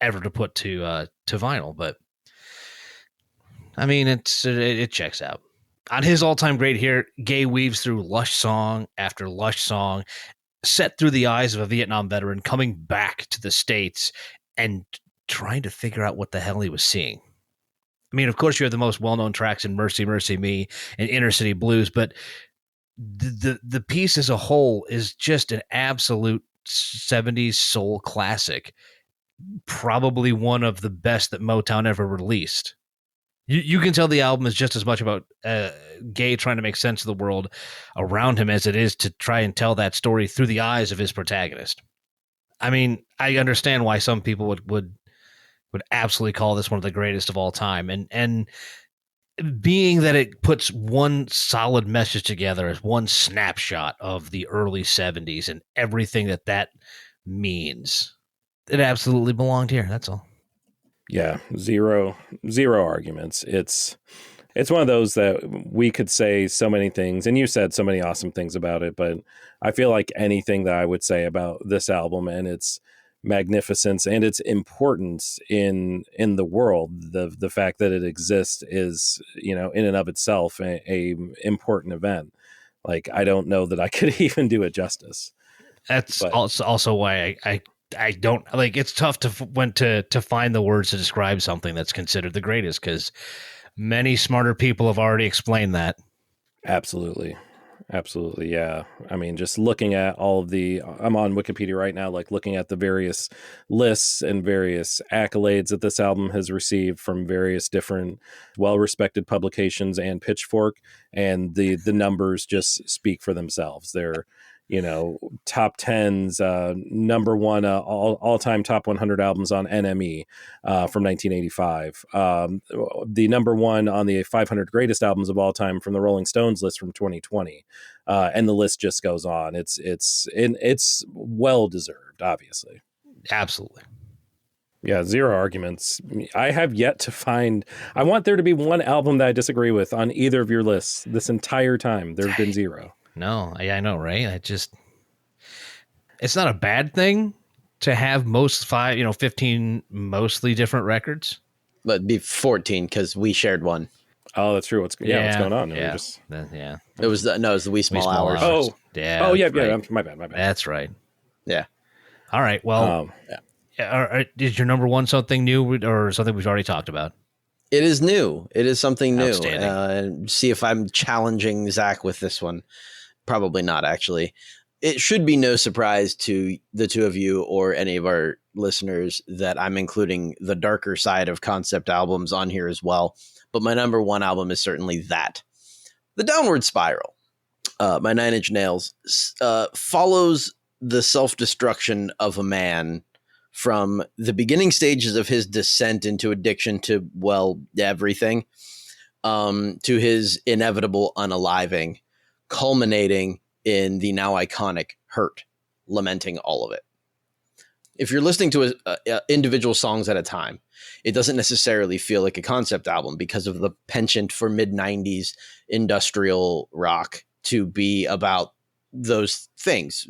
ever to put to vinyl. But I mean, it checks out. On his all-time great here, Gaye weaves through lush song after lush song, set through the eyes of a Vietnam veteran coming back to the States and trying to figure out what the hell he was seeing. I mean, of course, you have the most well-known tracks in Mercy, Mercy Me and Inner City Blues, but the piece as a whole is just an absolute 70s soul classic. Probably one of the best that Motown ever released. You can tell the album is just as much about Gaye trying to make sense of the world around him as it is to try and tell that story through the eyes of his protagonist. I mean, I understand why some people would absolutely call this one of the greatest of all time. And being that it puts one solid message together as one snapshot of the early 70s and everything that means, it absolutely belonged here. That's all. Yeah, zero arguments. It's one of those that we could say so many things, and you said so many awesome things about it, but I feel like anything that I would say about this album and its magnificence and its importance in the world, the fact that it exists is, in and of itself a important event. Like, I don't know that I could even do it justice. That's also why I don't like. It's tough to find the words to describe something that's considered the greatest, because many smarter people have already explained that. Absolutely. Yeah. I mean, just looking at all of I'm on Wikipedia right now, like looking at the various lists and various accolades that this album has received from various different well-respected publications and Pitchfork, and the numbers just speak for themselves. They're, top 10s, number one, all-time top 100 albums on NME from 1985. The number one on the 500 greatest albums of all time from the Rolling Stones list from 2020. And the list just goes on. It's well-deserved, obviously. Absolutely. Yeah, zero arguments. I have yet to find... I want there to be one album that I disagree with on either of your lists. This entire time, there have been zero. No, I know, right? It's not a bad thing to have 15 mostly different records. But it'd be 14 because we shared one. Oh, that's true. What's going on? Yeah. It was the Wee Small Hours. Oh, yeah. Oh, yeah. Right. Yeah. My bad. That's right. Yeah. All right. Well, is your number one something new or something we've already talked about? It is new. It is something new. Outstanding. See if I'm challenging Zach with this one. Probably not, actually. It should be no surprise to the two of you or any of our listeners that I'm including the darker side of concept albums on here as well. But my number one album is certainly that. The Downward Spiral by Nine Inch Nails follows the self-destruction of a man from the beginning stages of his descent into addiction to, well, everything, to his inevitable unaliving, culminating in the now iconic Hurt, lamenting all of it. If you're listening to individual songs at a time, it doesn't necessarily feel like a concept album because of the penchant for mid-90s industrial rock to be about those things.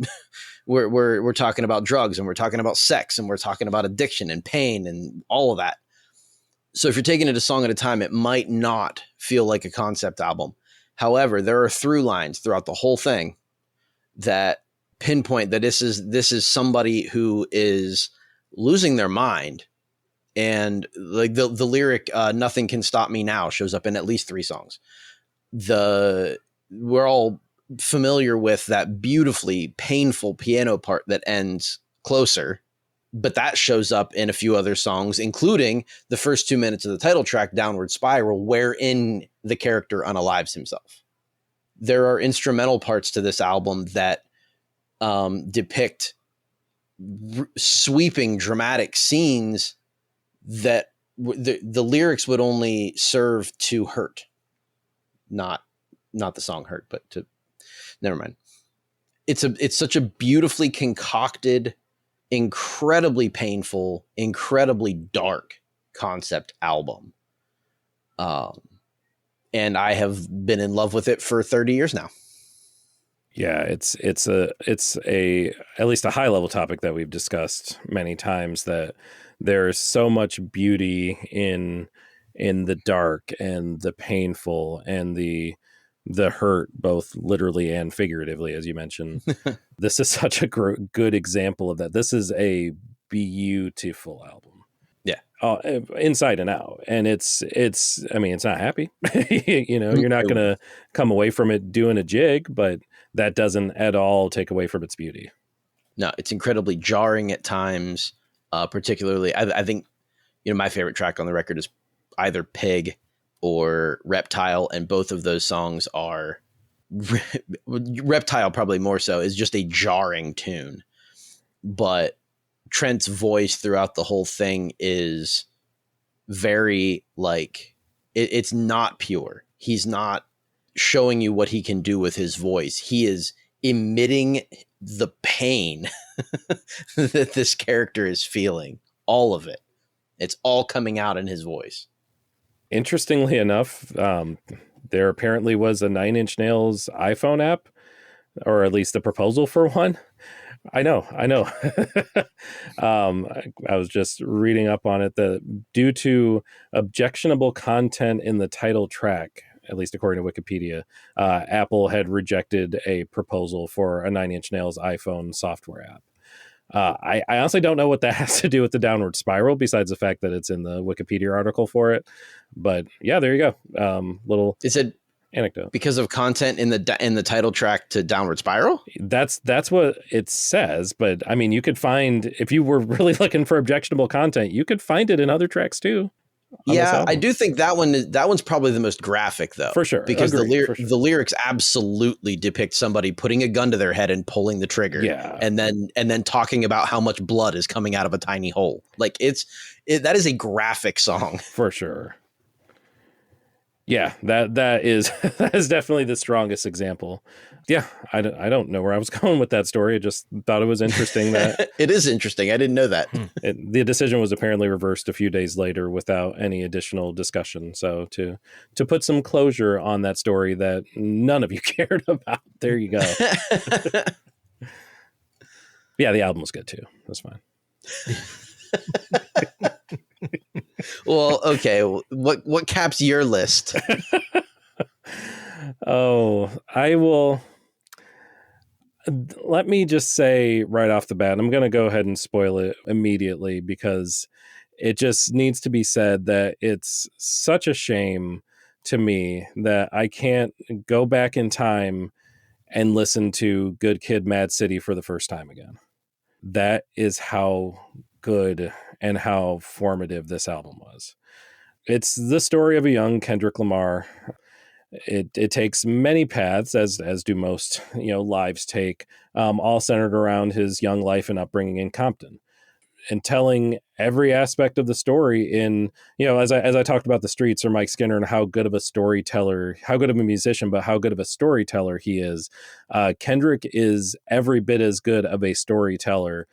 We're talking about drugs, and we're talking about sex, and we're talking about addiction and pain and all of that. So if you're taking it a song at a time, it might not feel like a concept album. However, there are through lines throughout the whole thing that pinpoint that this is somebody who is losing their mind. And like the lyric "Nothing Can Stop Me Now" shows up in at least 3 songs. We're all familiar with that beautifully painful piano part that ends Closer, but that shows up in a few other songs, including the first 2 minutes of the title track, Downward Spiral, wherein the character unalives himself. There are instrumental parts to this album that depict sweeping dramatic scenes that the lyrics would only serve to hurt, not the song Hurt, but to, never mind. It's such a beautifully concocted, incredibly painful, incredibly dark concept album. And I have been in love with it for 30 years now. Yeah, it's a at least a high level topic that we've discussed many times, that there's so much beauty in the dark and the painful and the hurt, both literally and figuratively, as you mentioned. This is such a good example of that. This is a beautiful album. Yeah. Inside and out. And it's I mean, it's not happy. You know, you're not going to come away from it doing a jig, but that doesn't at all take away from its beauty. No, it's incredibly jarring at times. Particularly, I think, my favorite track on the record is either Pig or Reptile, and both of those songs are Reptile probably more so, is just a jarring tune. But Trent's voice throughout the whole thing is very it's not pure. He's not showing you what he can do with his voice. He is emitting the pain that this character is feeling. All of it. It's all coming out in his voice. Interestingly enough, there apparently was a Nine Inch Nails iPhone app, or at least a proposal for one. I know. I was just reading up on it that due to objectionable content in the title track, at least according to Wikipedia, Apple had rejected a proposal for a Nine Inch Nails iPhone software app. I honestly don't know what that has to do with the Downward Spiral, besides the fact that it's in the Wikipedia article for it. But yeah, there you go. Little Is it anecdote because of content in the title track to Downward Spiral? That's what it says. But I mean, you could find, if you were really looking for objectionable content, you could find it in other tracks too. Yeah, I do think that one's probably the most graphic, though. For sure. Because Agreed, the lyrics absolutely depict somebody putting a gun to their head and pulling the trigger. Yeah. And then talking about how much blood is coming out of a tiny hole. Like that is a graphic song. For sure. Yeah, that is definitely the strongest example. Yeah, I don't know where I was going with that story. I just thought it was interesting that it is interesting. I didn't know that. The decision was apparently reversed a few days later without any additional discussion. So to put some closure on that story that none of you cared about, there you go. Yeah, the album was good too. That's fine. Well, okay. What caps your list? Oh, I will. Let me just say right off the bat, I'm going to go ahead and spoil it immediately because it just needs to be said that it's such a shame to me that I can't go back in time and listen to Good Kid, Mad City for the first time again. That is how good and how formative this album was. It's the story of a young Kendrick Lamar It takes many paths, as do most lives take, all centered around his young life and upbringing in Compton, and telling every aspect of the story in, as I talked about the Streets or Mike Skinner and how good of a storyteller, how good of a musician, but how good of a storyteller he is. Kendrick is every bit as good of a storyteller,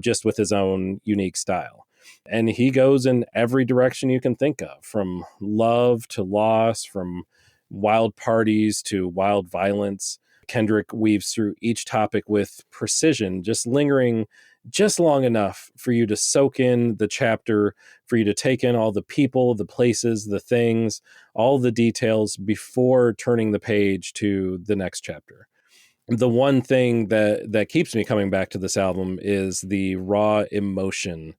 just with his own unique style. And he goes in every direction you can think of, from love to loss, from wild parties to wild violence. Kendrick weaves through each topic with precision, just lingering just long enough for you to soak in the chapter, for you to take in all the people, the places, the things, all the details before turning the page to the next chapter. The one thing that keeps me coming back to this album is the raw emotion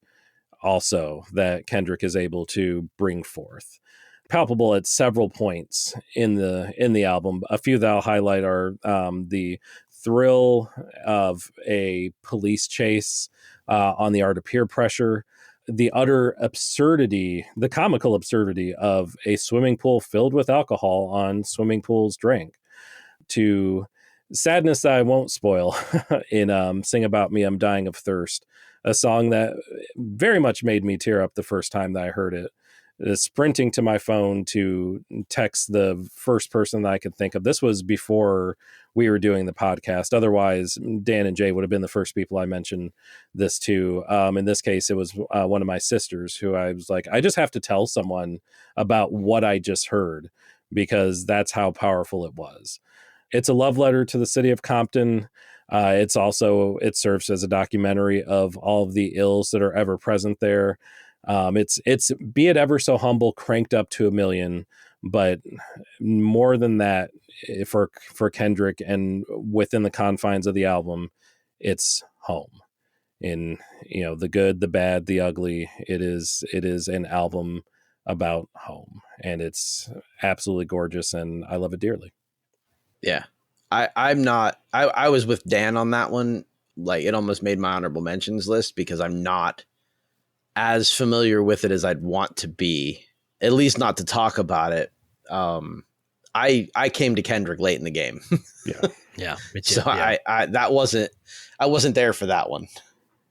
also that Kendrick is able to bring forth. Palpable at several points in the album. A few that I'll highlight are the thrill of a police chase on the art of peer pressure, the utter absurdity, the comical absurdity of a swimming pool filled with alcohol on Swimming Pool's drink, to sadness that I won't spoil in Sing About Me, I'm Dying of Thirst, a song that very much made me tear up the first time that I heard it. Sprinting to my phone to text the first person that I could think of. This was before we were doing the podcast. Otherwise, Dan and Jay would have been the first people I mentioned this to. In this case, it was one of my sisters who I was like, I just have to tell someone about what I just heard, because that's how powerful it was. It's a love letter to the city of Compton. It serves as a documentary of all of the ills that are ever present there. It's be it ever so humble, cranked up to 1,000,000, but more than that, for Kendrick, and within the confines of the album, it's home. In the good, the bad, the ugly, it is an album about home, and it's absolutely gorgeous, and I love it dearly. Yeah, I was with Dan on that one. Like, it almost made my honorable mentions list because I'm not as familiar with it as I'd want to be, at least not to talk about it. I came to Kendrick late in the game. Yeah. So yeah. I wasn't there for that one.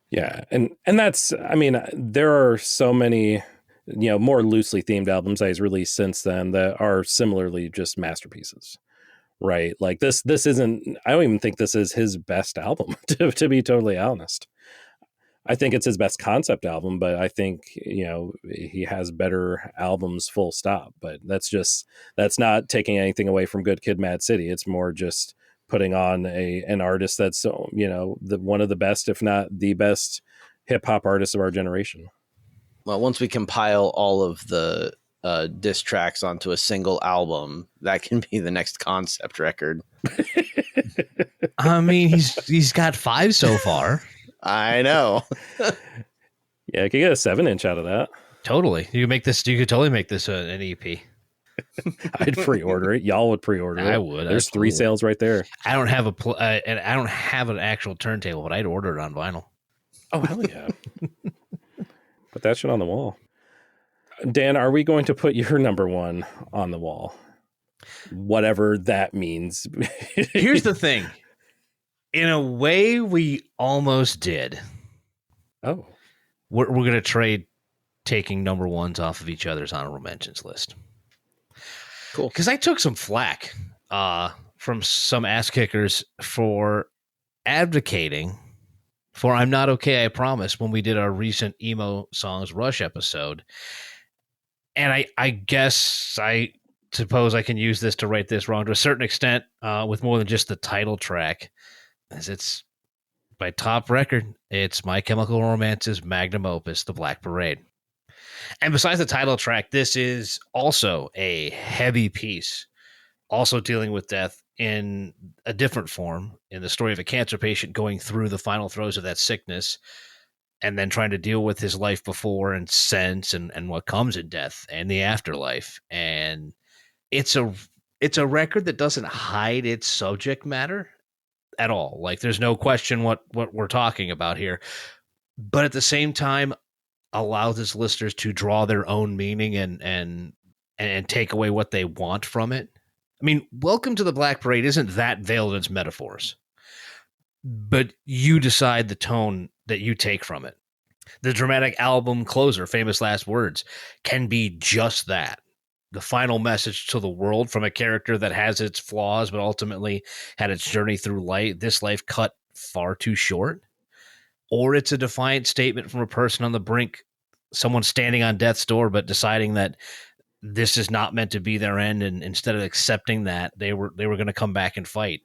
Yeah. And that's, I mean, there are so many, more loosely themed albums that he's released since then that are similarly just masterpieces, right? Like this isn't, I don't even think this is his best album, to be totally honest. I think it's his best concept album, but I think, he has better albums, full stop. But that's not taking anything away from Good Kid, Mad City. It's more just putting on an artist that's, one of the best, if not the best, hip hop artists of our generation. Well, once we compile all of the diss tracks onto a single album, that can be the next concept record. I mean, he's got 5 so far. I know. Yeah, I could get a 7-inch out of that. Totally. You could totally make this an EP. I'd pre-order it. Y'all would pre-order it. I would. There's absolutely. 3 sales right there. I don't have and I don't have an actual turntable, but I'd order it on vinyl. Oh, hell yeah. Put that shit on the wall. Dan, are we going to put your number 1 on the wall? Whatever that means. Here's the thing. In a way, we almost did. Oh. We're going to trade taking number 1s off of each other's honorable mentions list. Cool. Because I took some flack from some ass kickers for advocating for I'm Not Okay, I Promise when we did our recent Emo Songs Rush episode. And I guess I suppose I can use this to right this wrong to a certain extent with more than just the title track, as it's by Top Record. It's My Chemical Romance's magnum opus, The Black Parade. And besides the title track, this is also a heavy piece, also dealing with death in a different form, in the story of a cancer patient going through the final throes of that sickness and then trying to deal with his life before and since and what comes in death and the afterlife. And it's a record that doesn't hide its subject matter at all. Like, there's no question what we're talking about here, but at the same time allows its listeners to draw their own meaning and take away what they want from it. I mean, Welcome to the Black Parade isn't that veiled in its metaphors, but you decide the tone that you take from it. The dramatic album closer, Famous Last Words, can be just that. The final message to the world from a character that has its flaws, but ultimately had its journey through this life cut far too short. Or it's a defiant statement from a person on the brink, someone standing on death's door, but deciding that this is not meant to be their end. And instead of accepting that, they were going to come back and fight,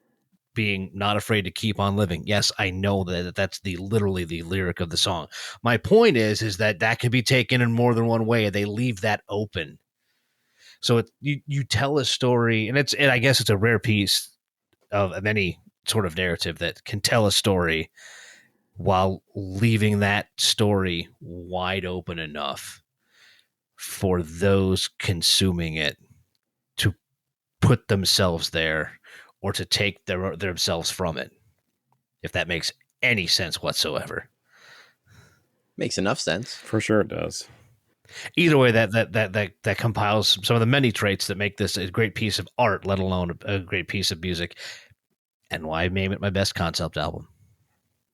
being not afraid to keep on living. Yes, I know that that's literally the lyric of the song. My point is that can be taken in more than one way. They leave that open. So you tell a story, and I guess it's a rare piece of any sort of narrative that can tell a story while leaving that story wide open enough for those consuming it to put themselves there or to take themselves from it, if that makes any sense whatsoever. Makes enough sense. For sure it does. Either way, that compiles some of the many traits that make this a great piece of art, let alone a great piece of music, and why I name it my best concept album.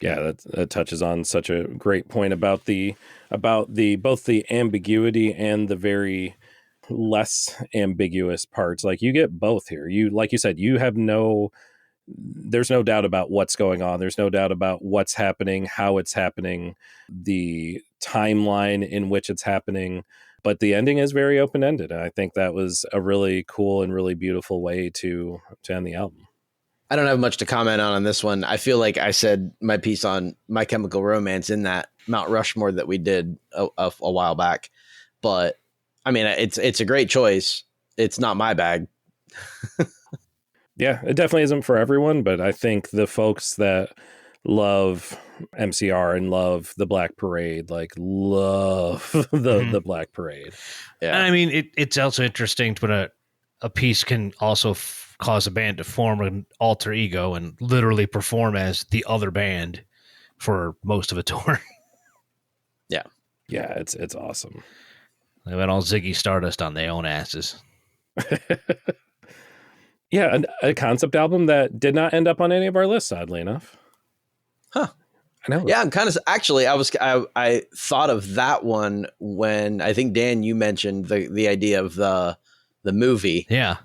Yeah, that touches on such a great point about the both the ambiguity and the very less ambiguous parts. Like, you get both here. Like you said, there's no doubt about what's going on. There's no doubt about what's happening, how it's happening, the timeline in which it's happening. But the ending is very open-ended. And I think that was a really cool and really beautiful way to end the album. I don't have much to comment on this one. I feel like I said my piece on My Chemical Romance in that Mount Rushmore that we did a while back. But I mean, it's a great choice. It's not my bag. Yeah, it definitely isn't for everyone, but I think the folks that love MCR and love the Black Parade, like, love the Black Parade. Yeah. And I mean, it's also interesting when a piece can also cause a band to form an alter ego and literally perform as the other band for most of a tour. Yeah. Yeah, it's awesome. They went all Ziggy Stardust on their own asses. Yeah, a concept album that did not end up on any of our lists, oddly enough. Huh. I know. Yeah, I'm kind of actually. I thought of that one when I think, Dan, you mentioned the idea of the movie. Yeah,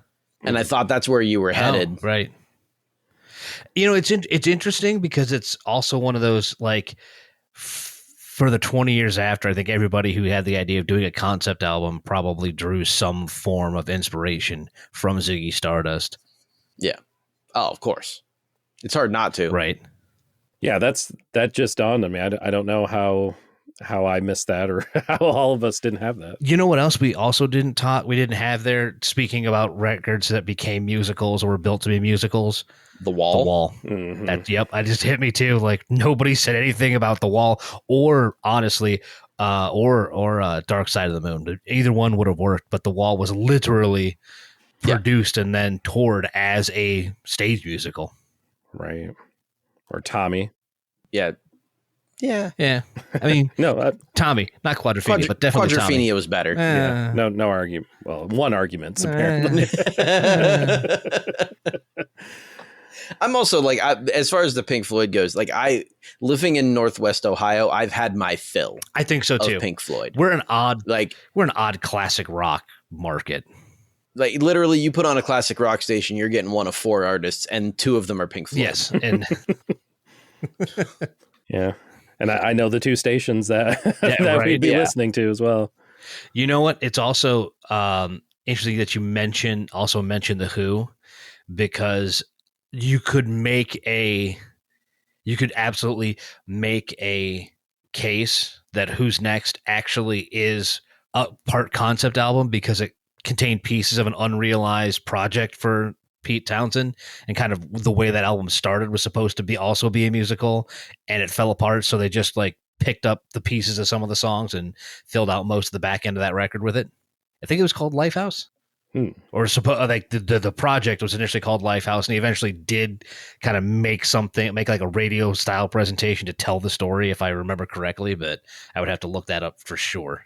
and I thought that's where you were headed. Oh, right. You know, it's interesting because it's also one of those, like, for the 20 years after, I think everybody who had the idea of doing a concept album probably drew some form of inspiration from Ziggy Stardust. Yeah. Oh, of course. It's hard not to. Right. Yeah, that just dawned on me. I don't know how I missed that, or how all of us didn't have that. You know what else we also didn't have there, speaking about records that became musicals or were built to be musicals? The Wall. The Wall. Mm-hmm. Yep. I just hit me too. Like, nobody said anything about The Wall, or honestly, or Dark Side of the Moon. Either one would have worked, but The Wall was literally produced and then toured as a stage musical. Right. Or Tommy. Yeah. Yeah. Yeah. I mean, no, Tommy, not Quadrophenia, but definitely Quadrophenia Tommy. was better. Yeah. No argument. Well, one argument, apparently. I'm also like, as far as the Pink Floyd goes, like, living in Northwest Ohio, I've had my fill. I think so too. Of Pink Floyd. We're an odd classic rock market. Like, literally, you put on a classic rock station, you're getting one of 4 artists, and 2 of them are Pink Floyd. Yes, and yeah, and I know the 2 stations that we'd be listening to as well. You know what? It's also interesting that you mention the Who, because you could absolutely make a case that Who's Next actually is a part concept album, because it contained pieces of an unrealized project for Pete Townsend, and kind of the way that album started was supposed to also be a musical, and it fell apart. So they just, like, picked up the pieces of some of the songs and filled out most of the back end of that record with it. I think it was called Lifehouse. Or like the project was initially called Lifehouse, and he eventually did kind of make like a radio style presentation to tell the story, if I remember correctly, but I would have to look that up for sure.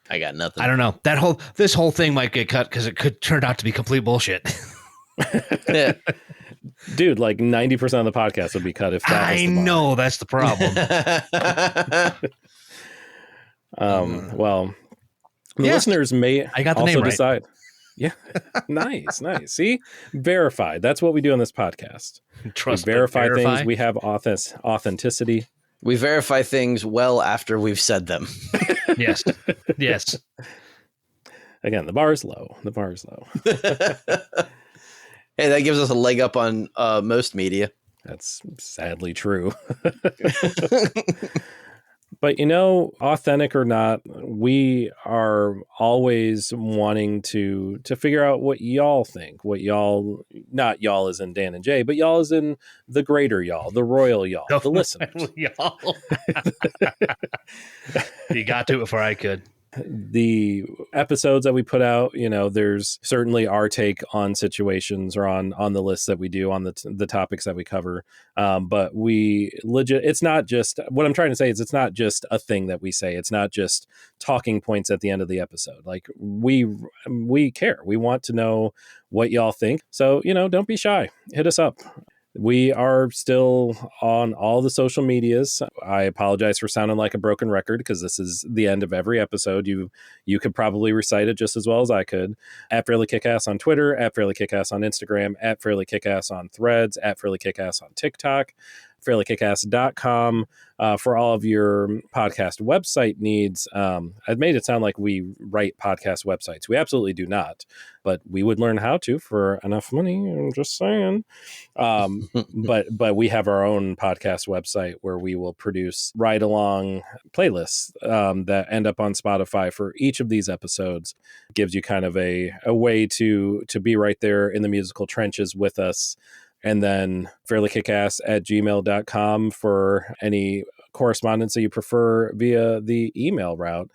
I got nothing. I don't know. This whole thing might get cut because it could turn out to be complete bullshit. Yeah. Dude, like 90% of the podcast would be cut if that was I the bar. know that's the problem. Well, the Yeah, listeners may I got the also name right. decide. Yeah. Nice. See? Verified. That's what we do on this podcast. Trust we but verify things. We have authenticity. We verify things well after we've said them. Yes. Yes. Again, the bar is low. The bar is low. Hey, that gives us a leg up on most media. That's sadly true. But, authentic or not, we are always wanting to figure out what y'all think, what y'all, not y'all as in Dan and Jay, but y'all as in the greater y'all, the royal y'all, the listeners. Y'all. You got to it before I could. The episodes that we put out, there's certainly our take on situations or on the lists that we do on the topics that we cover. But it's not just, what I'm trying to say is it's not just a thing that we say. It's not just talking points at the end of the episode. Like we care. We want to know what y'all think. So, don't be shy. Hit us up. We are still on all the social medias. I apologize for sounding like a broken record because this is the end of every episode. You could probably recite it just as well as I could. At Fairly KickAss on Twitter, at Fairly KickAss on Instagram, at Fairly KickAss on Threads, at Fairly KickAss on TikTok, fairlykickass.com for all of your podcast website needs. I've made it sound like we write podcast websites. We absolutely do not, but we would learn how to for enough money. I'm just saying. But we have our own podcast website where we will produce ride-along playlists that end up on Spotify for each of these episodes. Gives you kind of a way to be right there in the musical trenches with us. And then fairlykickass@gmail.com for any correspondence that you prefer via the email route.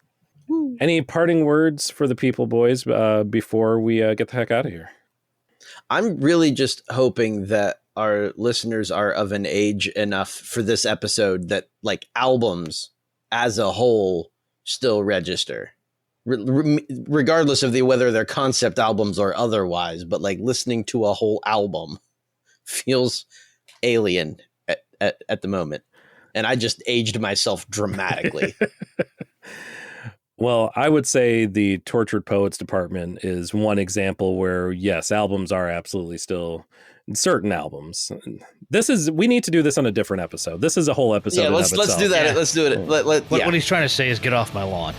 Woo. Any parting words for the people, boys, before we get the heck out of here? I'm really just hoping that our listeners are of an age enough for this episode that like albums as a whole still register. Regardless of whether they're concept albums or otherwise, but like listening to a whole album feels alien at the moment. And I just aged myself dramatically. Well, I would say the Tortured Poets department is one example where, yes, albums are absolutely still certain albums. We need to do this on a different episode. This is a whole episode. Yeah, let's do that. Yeah. Let's do it. What he's trying to say is get off my lawn.